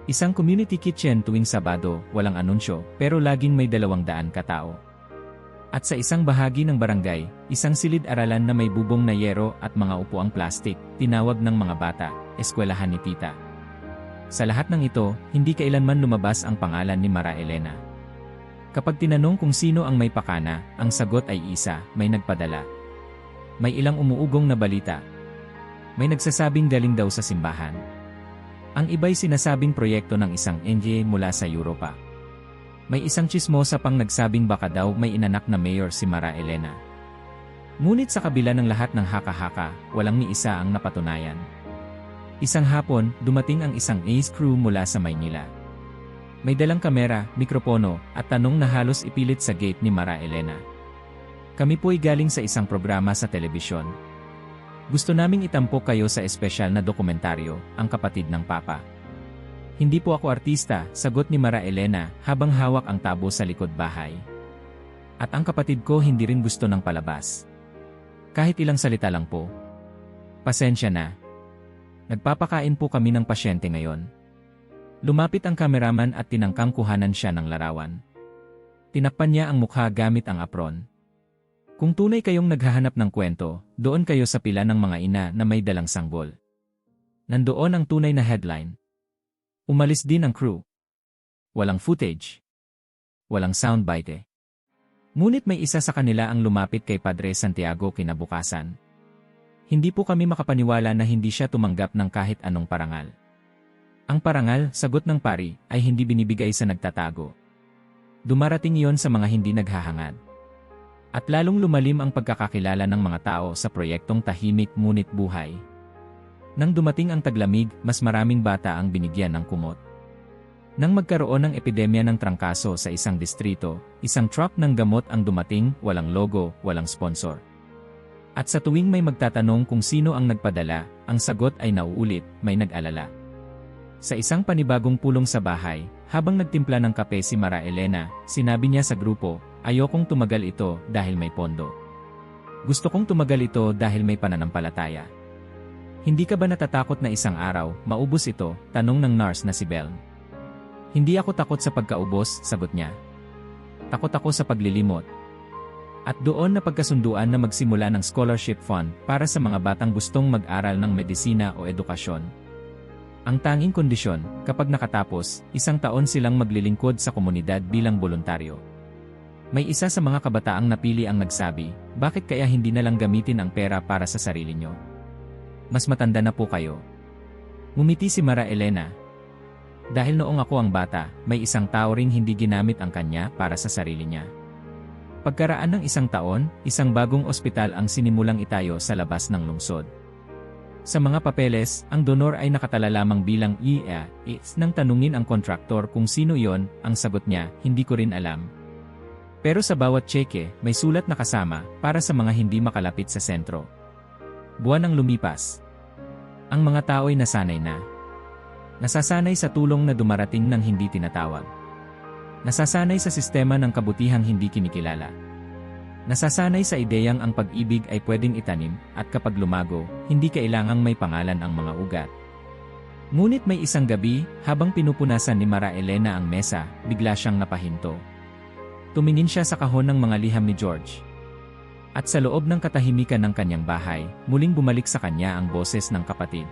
Isang community kitchen tuwing Sabado, walang anunsyo, pero laging may 200 katao. At sa isang bahagi ng barangay, isang silid-aralan na may bubong na yero at mga upuang plastik, tinawag ng mga bata, eskwelahan ni tita. Sa lahat ng ito, hindi kailanman lumabas ang pangalan ni Mara Elena. Kapag tinanong kung sino ang may pakana, ang sagot ay isa, may nagpadala. May ilang umuugong na balita. May nagsasabing galing daw sa simbahan. Ang iba'y sinasabing proyekto ng isang NGO mula sa Europa. May isang tsismosa pang nagsabing baka daw may inanak na mayor si Mara Elena. Ngunit sa kabila ng lahat ng haka-haka, walang ni isa ang napatunayan. Isang hapon, dumating ang isang ACE crew mula sa Maynila. May dalang kamera, mikropono, at tanong na halos ipilit sa gate ni Mara Elena. Kami po'y galing sa isang programa sa telebisyon. Gusto naming itampok kayo sa espesyal na dokumentaryo, Ang Kapatid ng Papa. Hindi po ako artista, sagot ni Mara Elena habang hawak ang tabo sa likod bahay. At ang kapatid ko hindi rin gusto ng palabas. Kahit ilang salita lang po. Pasensya na. Nagpapakain po kami ng pasyente ngayon. Lumapit ang kameraman at tinangkang kuhanan siya ng larawan. Tinakpan niya ang mukha gamit ang apron. Kung tunay kayong naghahanap ng kwento, doon kayo sa pila ng mga ina na may dalang sanggol. Nandoon ang tunay na headline. Umalis din ang crew. Walang footage. Walang soundbite. Ngunit may isa sa kanila ang lumapit kay Padre Santiago kinabukasan. Hindi po kami makapaniwala na hindi siya tumanggap ng kahit anong parangal. Ang parangal, sagot ng pari, ay hindi binibigay sa nagtatago. Dumarating iyon sa mga hindi naghahangad. At lalong lumalim ang pagkakakilala ng mga tao sa proyektong tahimik ngunit buhay. Nang dumating ang taglamig, mas maraming bata ang binigyan ng kumot. Nang magkaroon ng epidemya ng trangkaso sa isang distrito, isang truck ng gamot ang dumating, walang logo, walang sponsor. At sa tuwing may magtatanong kung sino ang nagpadala, ang sagot ay nauulit, may nag-alala. Sa isang panibagong pulong sa bahay, habang nagtimpla ng kape si Mara Elena, sinabi niya sa grupo, ayokong tumagal ito dahil may pondo. Gusto kong tumagal ito dahil may pananampalataya. Hindi ka ba natatakot na isang araw, maubos ito? Tanong ng nurse na si Belle. Hindi ako takot sa pagkaubos, sagot niya. Takot ako sa paglilimot. At doon na pagkasunduan na magsimula ng scholarship fund para sa mga batang gustong mag-aral ng medisina o edukasyon. Ang tanging kondisyon, kapag nakatapos, 1 taon silang maglilingkod sa komunidad bilang voluntaryo. May isa sa mga kabataang napili ang nagsabi, bakit kaya hindi na lang gamitin ang pera para sa sarili nyo? Mas matanda na po kayo. Ngumiti si Mara Elena. Dahil noong ako ang bata, may isang tao ring hindi ginamit ang kanya para sa sarili niya. Pagkaraan ng 1 taon, isang bagong ospital ang sinimulang itayo sa labas ng lungsod. Sa mga papeles, ang donor ay nakatala lamang bilang IAS. Nang tanungin ang kontraktor kung sino yon, ang sagot niya, hindi ko rin alam. Pero sa bawat tseke, may sulat na kasama para sa mga hindi makalapit sa sentro. Buwan ang lumipas. Ang mga tao ay nasanay na. Nasasanay sa tulong na dumarating ng hindi tinatawag. Nasasanay sa sistema ng kabutihang hindi kinikilala. Nasasanay sa ideyang ang pag-ibig ay pwedeng itanim, at kapag lumago, hindi kailangang may pangalan ang mga ugat. Ngunit may isang gabi, habang pinupunasan ni Mara Elena ang mesa, bigla siyang napahinto. Tumingin siya sa kahon ng mga liham ni George. At sa loob ng katahimikan ng kanyang bahay, muling bumalik sa kanya ang boses ng kapatid.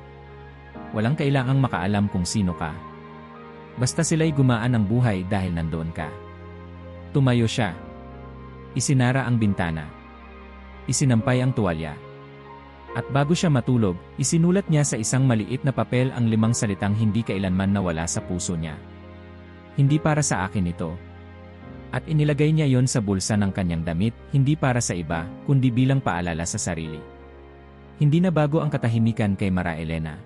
Walang kailangang makaalam kung sino ka. Basta sila'y gumaan ang buhay dahil nandoon ka. Tumayo siya. Isinara ang bintana. Isinampay ang tuwalya. At bago siya matulog, isinulat niya sa isang maliit na papel ang 5 salitang hindi kailanman nawala sa puso niya. Hindi para sa akin ito. At inilagay niya yon sa bulsa ng kanyang damit, hindi para sa iba, kundi bilang paalala sa sarili. Hindi na bago ang katahimikan kay Mara Elena.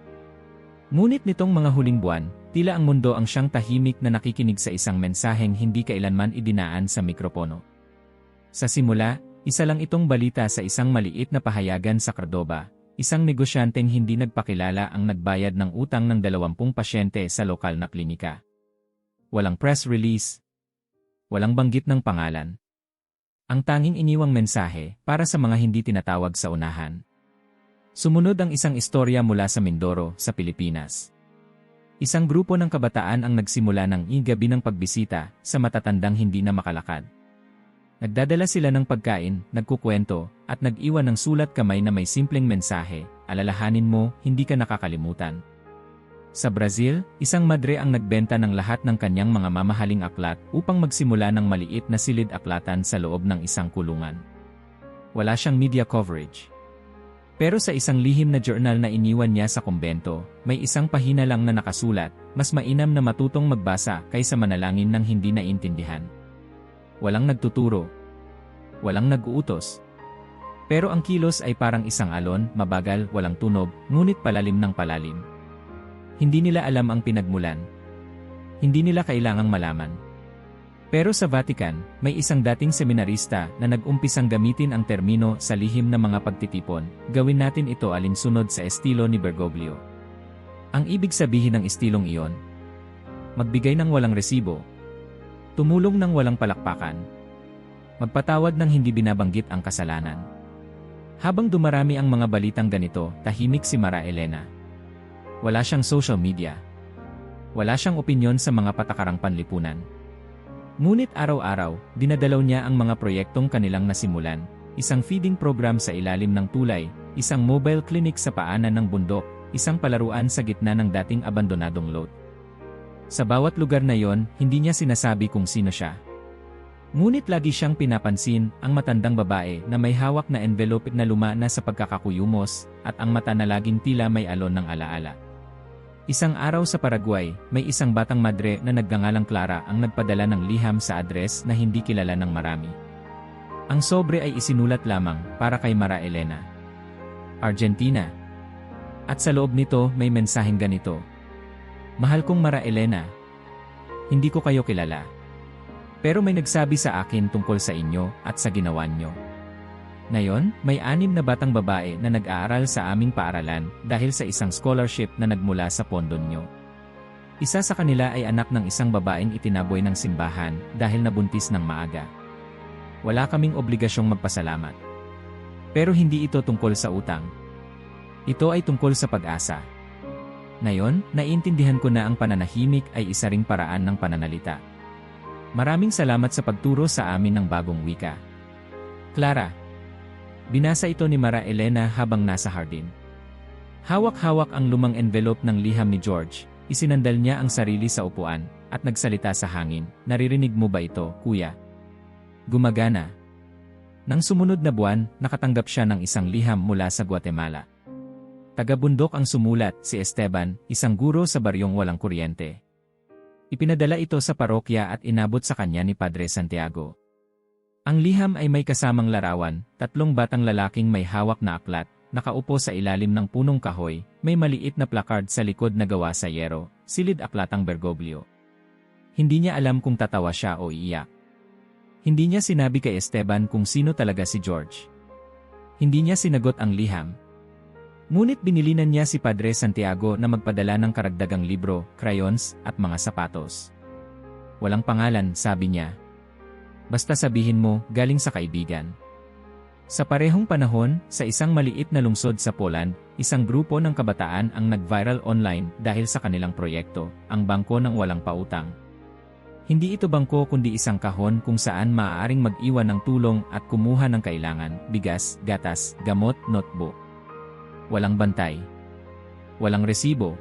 Ngunit nitong mga huling buwan, tila ang mundo ang siyang tahimik na nakikinig sa isang mensaheng hindi kailanman idinaan sa mikropono. Sa simula, isa lang itong balita sa isang maliit na pahayagan sa Cordoba, isang negosyanteng hindi nagpakilala ang nagbayad ng utang ng 20 pasyente sa lokal na klinika. Walang press release. Walang banggit ng pangalan. Ang tanging iniwang mensahe para sa mga hindi tinatawag sa unahan. Sumunod ang isang istorya mula sa Mindoro, sa Pilipinas. Isang grupo ng kabataan ang nagsimula ng gabi ng pagbisita sa matatandang hindi na makalakad. Nagdadala sila ng pagkain, nagkukwento, at nag-iwan ng sulat kamay na may simpleng mensahe, alalahanin mo, hindi ka nakakalimutan. Sa Brazil, isang madre ang nagbenta ng lahat ng kanyang mga mamahaling aklat upang magsimula ng maliit na silid-aklatan sa loob ng isang kulungan. Wala siyang media coverage. Pero sa isang lihim na journal na iniwan niya sa kumbento, may isang pahina lang na nakasulat, mas mainam na matutong magbasa kaysa manalangin ng hindi naintindihan. Walang nagtuturo. Walang nag-uutos. Pero ang kilos ay parang isang alon, mabagal, walang tunog, ngunit palalim ng palalim. Hindi nila alam ang pinagmulan. Hindi nila kailangang malaman. Pero sa Vatican, may isang dating seminarista na nag-umpisang gamitin ang termino sa lihim na mga pagtitipon. Gawin natin ito alinsunod sa estilo ni Bergoglio. Ang ibig sabihin ng estilong iyon, magbigay ng walang resibo, tumulong ng walang palakpakan, magpatawad ng hindi binabanggit ang kasalanan. Habang dumarami ang mga balitang ganito, tahimik si Mara Elena. Wala siyang social media. Wala siyang opinyon sa mga patakarang panlipunan. Ngunit araw-araw, dinadalaw niya ang mga proyektong kanilang nasimulan, isang feeding program sa ilalim ng tulay, isang mobile clinic sa paanan ng bundok, isang palaruan sa gitna ng dating abandonadong lot. Sa bawat lugar na yon, hindi niya sinasabi kung sino siya. Ngunit lagi siyang pinapansin, ang matandang babae na may hawak na envelope na luma na sa pagkakakuyumos, at ang mata na laging tila may alon ng alaala. Isang araw sa Paraguay, may isang batang madre na nagngangalang Clara ang nagpadala ng liham sa address na hindi kilala ng marami. Ang sobre ay isinulat lamang para kay Mara Elena, Argentina. At sa loob nito may mensaheng ganito. Mahal kong Mara Elena, hindi ko kayo kilala. Pero may nagsabi sa akin tungkol sa inyo at sa ginawa nyo. Ngayon, may 6 na batang babae na nag-aaral sa aming paaralan dahil sa isang scholarship na nagmula sa pondo nyo. Isa sa kanila ay anak ng isang babaeng itinaboy ng simbahan dahil nabuntis ng maaga. Wala kaming obligasyong magpasalamat. Pero hindi ito tungkol sa utang. Ito ay tungkol sa pag-asa. Ngayon, naiintindihan ko na ang pananahimik ay isa ring paraan ng pananalita. Maraming salamat sa pagturo sa amin ng bagong wika. Clara. Binasa ito ni Mara Elena habang nasa hardin. Hawak-hawak ang lumang envelope ng liham ni George, isinandal niya ang sarili sa upuan, at nagsalita sa hangin. Naririnig mo ba ito, kuya? Gumagana. Nang sumunod na buwan, nakatanggap siya ng isang liham mula sa Guatemala. Taga-bundok ang sumulat, si Esteban, isang guro sa baryong walang kuryente. Ipinadala ito sa parokya at inabot sa kanya ni Padre Santiago. Ang liham ay may kasamang larawan, 3 batang lalaking may hawak na aklat, nakaupo sa ilalim ng punong kahoy, may maliit na placard sa likod na gawa sa yero, silid-aklatang Bergoglio. Hindi niya alam kung tatawa siya o iiyak. Hindi niya sinabi kay Esteban kung sino talaga si George. Hindi niya sinagot ang liham. Ngunit binilinan niya si Padre Santiago na magpadala ng karagdagang libro, crayons, at mga sapatos. Walang pangalan, sabi niya. Basta sabihin mo, galing sa kaibigan. Sa parehong panahon, sa isang maliit na lungsod sa Poland, isang grupo ng kabataan ang nag-viral online dahil sa kanilang proyekto, ang Bangko ng Walang Pautang. Hindi ito bangko kundi isang kahon kung saan maaaring mag-iwan ng tulong at kumuha ng kailangan, bigas, gatas, gamot, notebook. Walang bantay. Walang resibo.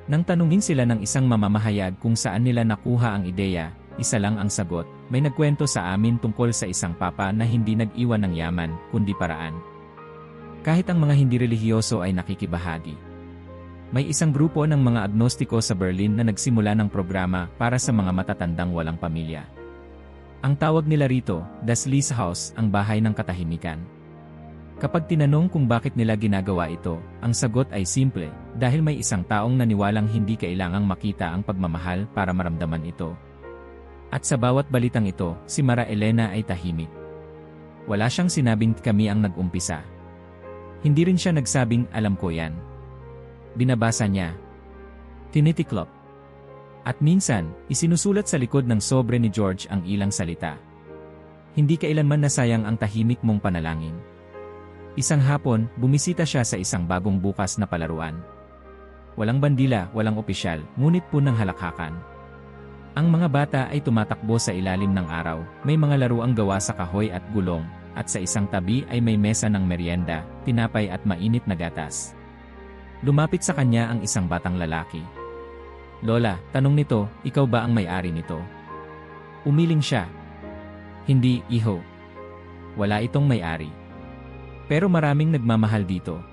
Nang tanungin sila ng isang mamamahayag kung saan nila nakuha ang ideya, isa lang ang sagot, may nagkwento sa amin tungkol sa isang papa na hindi nag-iwan ng yaman, kundi paraan. Kahit ang mga hindi relihiyoso ay nakikibahagi. May isang grupo ng mga agnostiko sa Berlin na nagsimula ng programa para sa mga matatandang walang pamilya. Ang tawag nila rito, Das Lieshaus, ang bahay ng katahimikan. Kapag tinanong kung bakit nila ginagawa ito, ang sagot ay simple, dahil may isang taong naniwalang hindi kailangang makita ang pagmamahal para maramdaman ito. At sa bawat balitang ito, si Mara Elena ay tahimik. Wala siyang sinabing kami ang nag-umpisa. Hindi rin siya nagsabing alam ko yan. Binabasa niya. Tinitiklop. At minsan, isinusulat sa likod ng sobre ni George ang ilang salita. Hindi kailanman nasayang ang tahimik mong panalangin. Isang hapon, bumisita siya sa isang bagong bukas na palaruan. Walang bandila, walang opisyal, ngunit punang halakhakan. Ang mga bata ay tumatakbo sa ilalim ng araw, may mga laruang gawa sa kahoy at gulong, at sa isang tabi ay may mesa ng merienda, tinapay at mainit na gatas. Lumapit sa kanya ang isang batang lalaki. "Lola," tanong nito, "ikaw ba ang may-ari nito?" Umiling siya. "Hindi, iho. Wala itong may-ari. Pero maraming nagmamahal dito.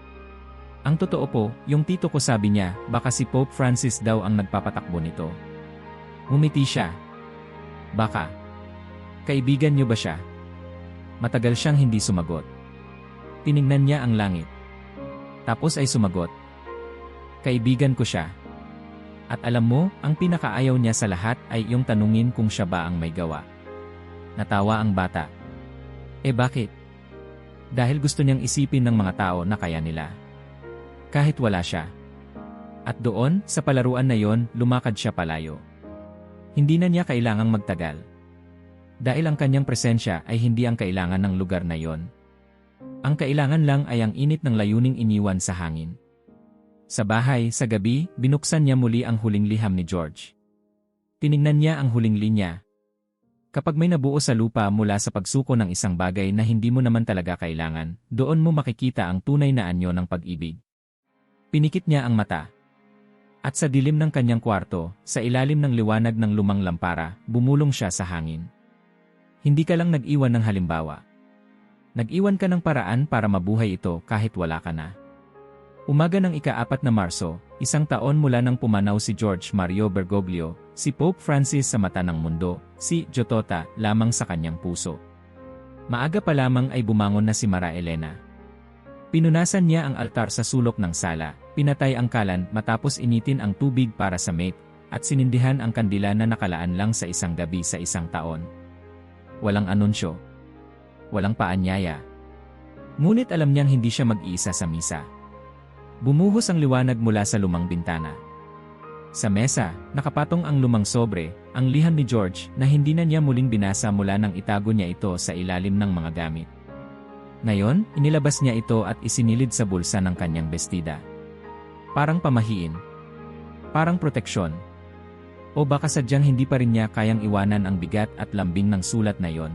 Ang totoo po, yung tito ko sabi niya, baka si Pope Francis daw ang nagpapatakbo nito." Ngumiti siya. "Baka. Kaibigan niyo ba siya?" Matagal siyang hindi sumagot. Tiningnan niya ang langit. Tapos ay sumagot. "Kaibigan ko siya. At alam mo, ang pinakaayaw niya sa lahat ay yung tanungin kung siya ba ang may gawa." Natawa ang bata. "Eh bakit?" "Dahil gusto niyang isipin ng mga tao na kaya nila. Kahit wala siya." At doon, sa palaruan na yon, lumakad siya palayo. Hindi na niya kailangang magtagal. Dahil ang kanyang presensya ay hindi ang kailangan ng lugar na yon. Ang kailangan lang ay ang init ng layuning iniwan sa hangin. Sa bahay, sa gabi, binuksan niya muli ang huling liham ni George. Tiningnan niya ang huling linya. Kapag may nabuo sa lupa mula sa pagsuko ng isang bagay na hindi mo naman talaga kailangan, doon mo makikita ang tunay na anyo ng pag-ibig. Pinikit niya ang mata. At sa dilim ng kanyang kwarto, sa ilalim ng liwanag ng lumang lampara, bumulong siya sa hangin. Hindi ka lang nag-iwan ng halimbawa. Nag-iwan ka ng paraan para mabuhay ito kahit wala ka na. Umaga ng ika-4 na Marso, isang taon mula nang pumanaw si George Mario Bergoglio, si Pope Francis sa mata ng mundo, si Jotota lamang sa kanyang puso. Maaga pa lamang ay bumangon na si Mara Elena. Pinunasan niya ang altar sa sulok ng sala, pinatay ang kalan matapos initin ang tubig para sa mate, at sinindihan ang kandila na nakalaan lang sa isang gabi sa isang taon. Walang anunsyo. Walang paanyaya. Ngunit alam niyang hindi siya mag-iisa sa misa. Bumuhos ang liwanag mula sa lumang bintana. Sa mesa, nakapatong ang lumang sobre, ang liham ni George na hindi na niya muling binasa mula nang itago niya ito sa ilalim ng mga gamit. Ngayon, inilabas niya ito at isinilid sa bulsa ng kanyang bestida. Parang pamahiin. Parang proteksyon. O baka sadyang hindi pa rin niya kayang iwanan ang bigat at lambing ng sulat na yon.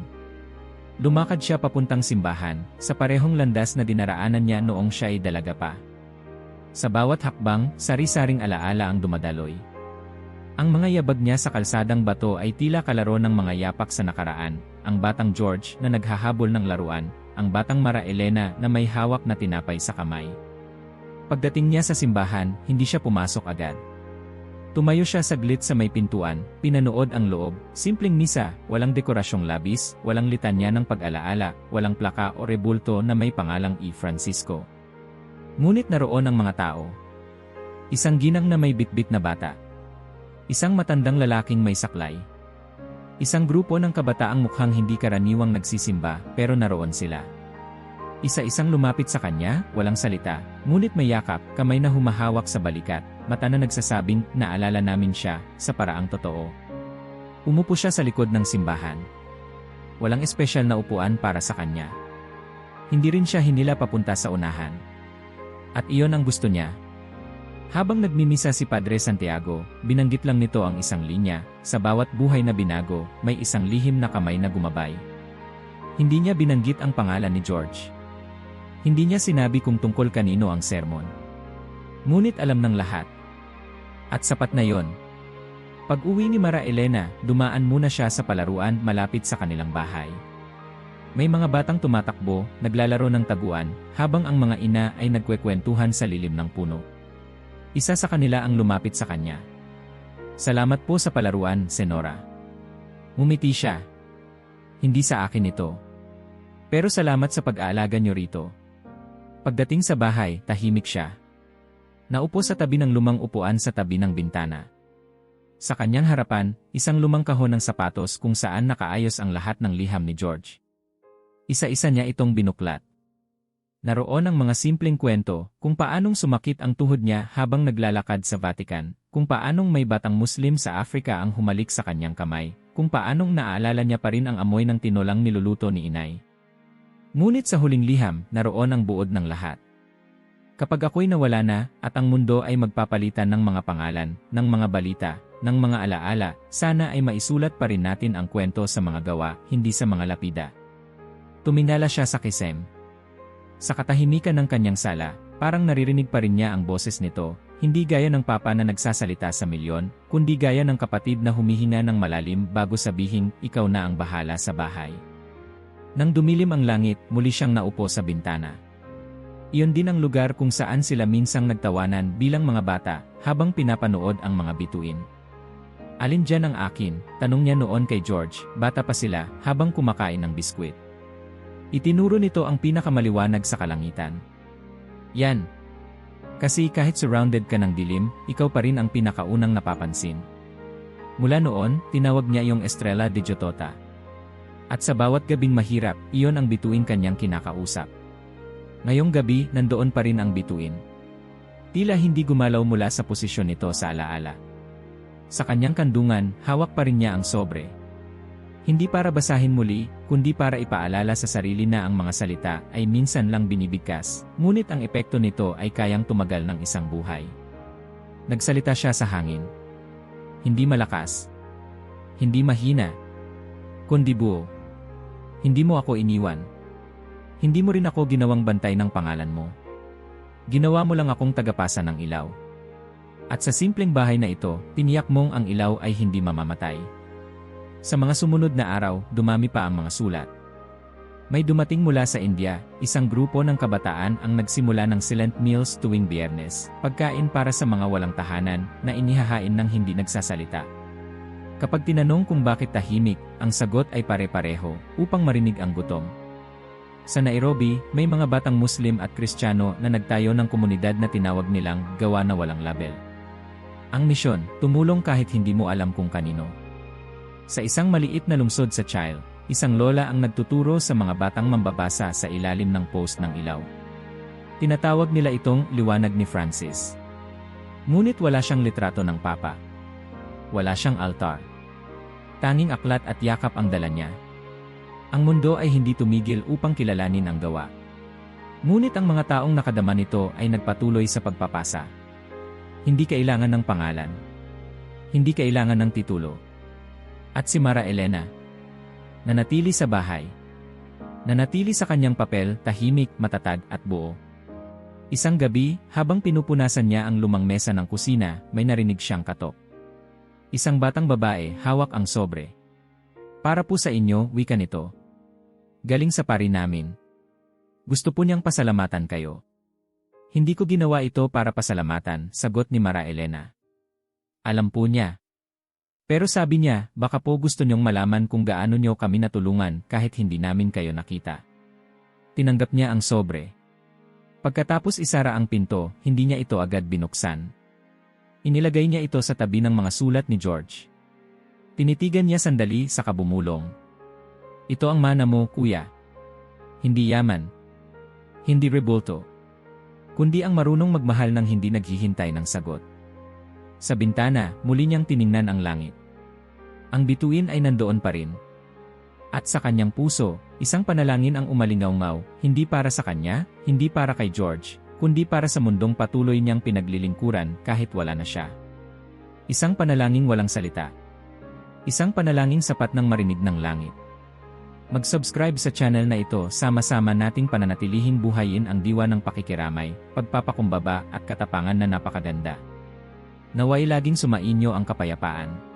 Lumakad siya papuntang simbahan, sa parehong landas na dinaraanan niya noong siya ay dalaga pa. Sa bawat hakbang, sari-saring alaala ang dumadaloy. Ang mga yabag niya sa kalsadang bato ay tila kalaro ng mga yapak sa nakaraan, ang batang George na naghahabol ng laruan, ang batang Mara Elena na may hawak na tinapay sa kamay. Pagdating niya sa simbahan, hindi siya pumasok agad. Tumayo siya saglit sa may pintuan, pinanood ang loob, simpleng misa, walang dekorasyong labis, walang litanya ng pag-alaala, walang plaka o rebulto na may pangalang E. Francisco. Ngunit naroon ang mga tao. Isang ginang na may bitbit na bata. Isang matandang lalaking may saklay. Isang grupo ng kabataang mukhang hindi karaniwang nagsisimba, pero naroon sila. Isa-isang lumapit sa kanya, walang salita, ngunit may yakap, kamay na humahawak sa balikat, mata na nagsasabing, naalala namin siya, sa paraang totoo. Umupo siya sa likod ng simbahan. Walang espesyal na upuan para sa kanya. Hindi rin siya hinila papunta sa unahan. At iyon ang gusto niya. Habang nagmimisa si Padre Santiago, binanggit lang nito ang isang linya, sa bawat buhay na binago, may isang lihim na kamay na gumabay. Hindi niya binanggit ang pangalan ni George. Hindi niya sinabi kung tungkol kanino ang sermon. Ngunit alam ng lahat. At sapat na yon. Pag-uwi ni Mara Elena, dumaan muna siya sa palaruan malapit sa kanilang bahay. May mga batang tumatakbo, naglalaro ng taguan, habang ang mga ina ay nagkwekwentuhan sa lilim ng puno. Isa sa kanila ang lumapit sa kanya. "Salamat po sa palaruan, Senora." Ngumiti siya. "Hindi sa akin ito. Pero salamat sa pag-aalaga niyo rito." Pagdating sa bahay, tahimik siya. Naupo sa tabi ng lumang upuan sa tabi ng bintana. Sa kanyang harapan, isang lumang kahon ng sapatos kung saan nakaayos ang lahat ng liham ni George. Isa-isa niya itong binuklat. Naroon ang mga simpleng kwento, kung paanong sumakit ang tuhod niya habang naglalakad sa Vatican, kung paanong may batang Muslim sa Africa ang humalik sa kanyang kamay, kung paanong naaalala niya pa rin ang amoy ng tinolang niluluto ni inay. Ngunit sa huling liham, naroon ang buod ng lahat. Kapag ako'y nawala na, at ang mundo ay magpapalitan ng mga pangalan, ng mga balita, ng mga alaala, sana ay maisulat pa rin natin ang kwento sa mga gawa, hindi sa mga lapida. Tuminala siya sa kisem. Sa katahimikan ng kanyang sala, parang naririnig pa rin niya ang boses nito, hindi gaya ng papa na nagsasalita sa milyon, kundi gaya ng kapatid na humihinga ng malalim bago sabihing, ikaw na ang bahala sa bahay. Nang dumilim ang langit, muli siyang naupo sa bintana. Iyon din ang lugar kung saan sila minsang nagtawanan bilang mga bata, habang pinapanood ang mga bituin. Alin dyan ang akin? Tanong niya noon kay George, bata pa sila, habang kumakain ng biskwit. Itinuro nito ang pinakamaliwanag sa kalangitan. Yan. Kasi kahit surrounded ka ng dilim, ikaw pa rin ang pinakaunang napapansin. Mula noon, tinawag niya iyong Estrella de Jotota. At sa bawat gabing mahirap, iyon ang bituin kanyang kinakausap. Ngayong gabi, nandoon pa rin ang bituin. Tila hindi gumalaw mula sa posisyon nito sa alaala. Sa kanyang kandungan, hawak pa rin niya ang sobre. Hindi para basahin muli, kundi para ipaalala sa sarili na ang mga salita ay minsan lang binibigkas, ngunit ang epekto nito ay kayang tumagal ng isang buhay. Nagsalita siya sa hangin. Hindi malakas. Hindi mahina. Kundi buo. Hindi mo ako iniwan. Hindi mo rin ako ginawang bantay ng pangalan mo. Ginawa mo lang akong tagapasa ng ilaw. At sa simpleng bahay na ito, tiniyak mong ang ilaw ay hindi mamamatay. Sa mga sumunod na araw, dumami pa ang mga sulat. May dumating mula sa India, isang grupo ng kabataan ang nagsimula ng silent meals tuwing Biyernes, pagkain para sa mga walang tahanan na inihahain ng hindi nagsasalita. Kapag tinanong kung bakit tahimik, ang sagot ay pare-pareho, upang marinig ang gutom. Sa Nairobi, may mga batang Muslim at Kristiyano na nagtayo ng komunidad na tinawag nilang gawa na walang label. Ang misyon, tumulong kahit hindi mo alam kung kanino. Sa isang maliit na lungsod sa Chile, isang lola ang nagtuturo sa mga batang mambabasa sa ilalim ng post ng ilaw. Tinatawag nila itong liwanag ni Francis. Ngunit wala siyang litrato ng papa. Wala siyang altar. Tanging aklat at yakap ang dala niya. Ang mundo ay hindi tumigil upang kilalanin ang gawa. Ngunit ang mga taong nakadama nito ay nagpatuloy sa pagpapasa. Hindi kailangan ng pangalan. Hindi kailangan ng titulo. At si Mara Elena, nanatili sa bahay. Nanatili sa kanyang papel, tahimik, matatag at buo. Isang gabi, habang pinupunasan niya ang lumang mesa ng kusina, may narinig siyang katok. Isang batang babae, hawak ang sobre. Para po sa inyo, wika nito. Galing sa pari namin. Gusto po niyang pasalamatan kayo. Hindi ko ginawa ito para pasalamatan, sagot ni Mara Elena. Alam po niya. Pero sabi niya, baka po gusto niyong malaman kung gaano niyo kami natulungan kahit hindi namin kayo nakita. Tinanggap niya ang sobre. Pagkatapos isara ang pinto, hindi niya ito agad binuksan. Inilagay niya ito sa tabi ng mga sulat ni George. Tinitigan niya sandali sa kabumulong. Ito ang mana mo, kuya. Hindi yaman. Hindi rebulto. Kundi ang marunong magmahal ng hindi naghihintay ng sagot. Sa bintana, muli niyang tiningnan ang langit. Ang bituin ay nandoon pa rin. At sa kanyang puso, isang panalangin ang umalingaw-ngaw, hindi para sa kanya, hindi para kay George, kundi para sa mundong patuloy niyang pinaglilingkuran kahit wala na siya. Isang panalangin walang salita. Isang panalangin sapat ng marinig ng langit. Mag-subscribe sa channel na ito, sama-sama nating pananatilihin buhayin ang diwa ng pakikiramay, pagpapakumbaba at katapangan na napakaganda. Naway laging sumainyo ang kapayapaan.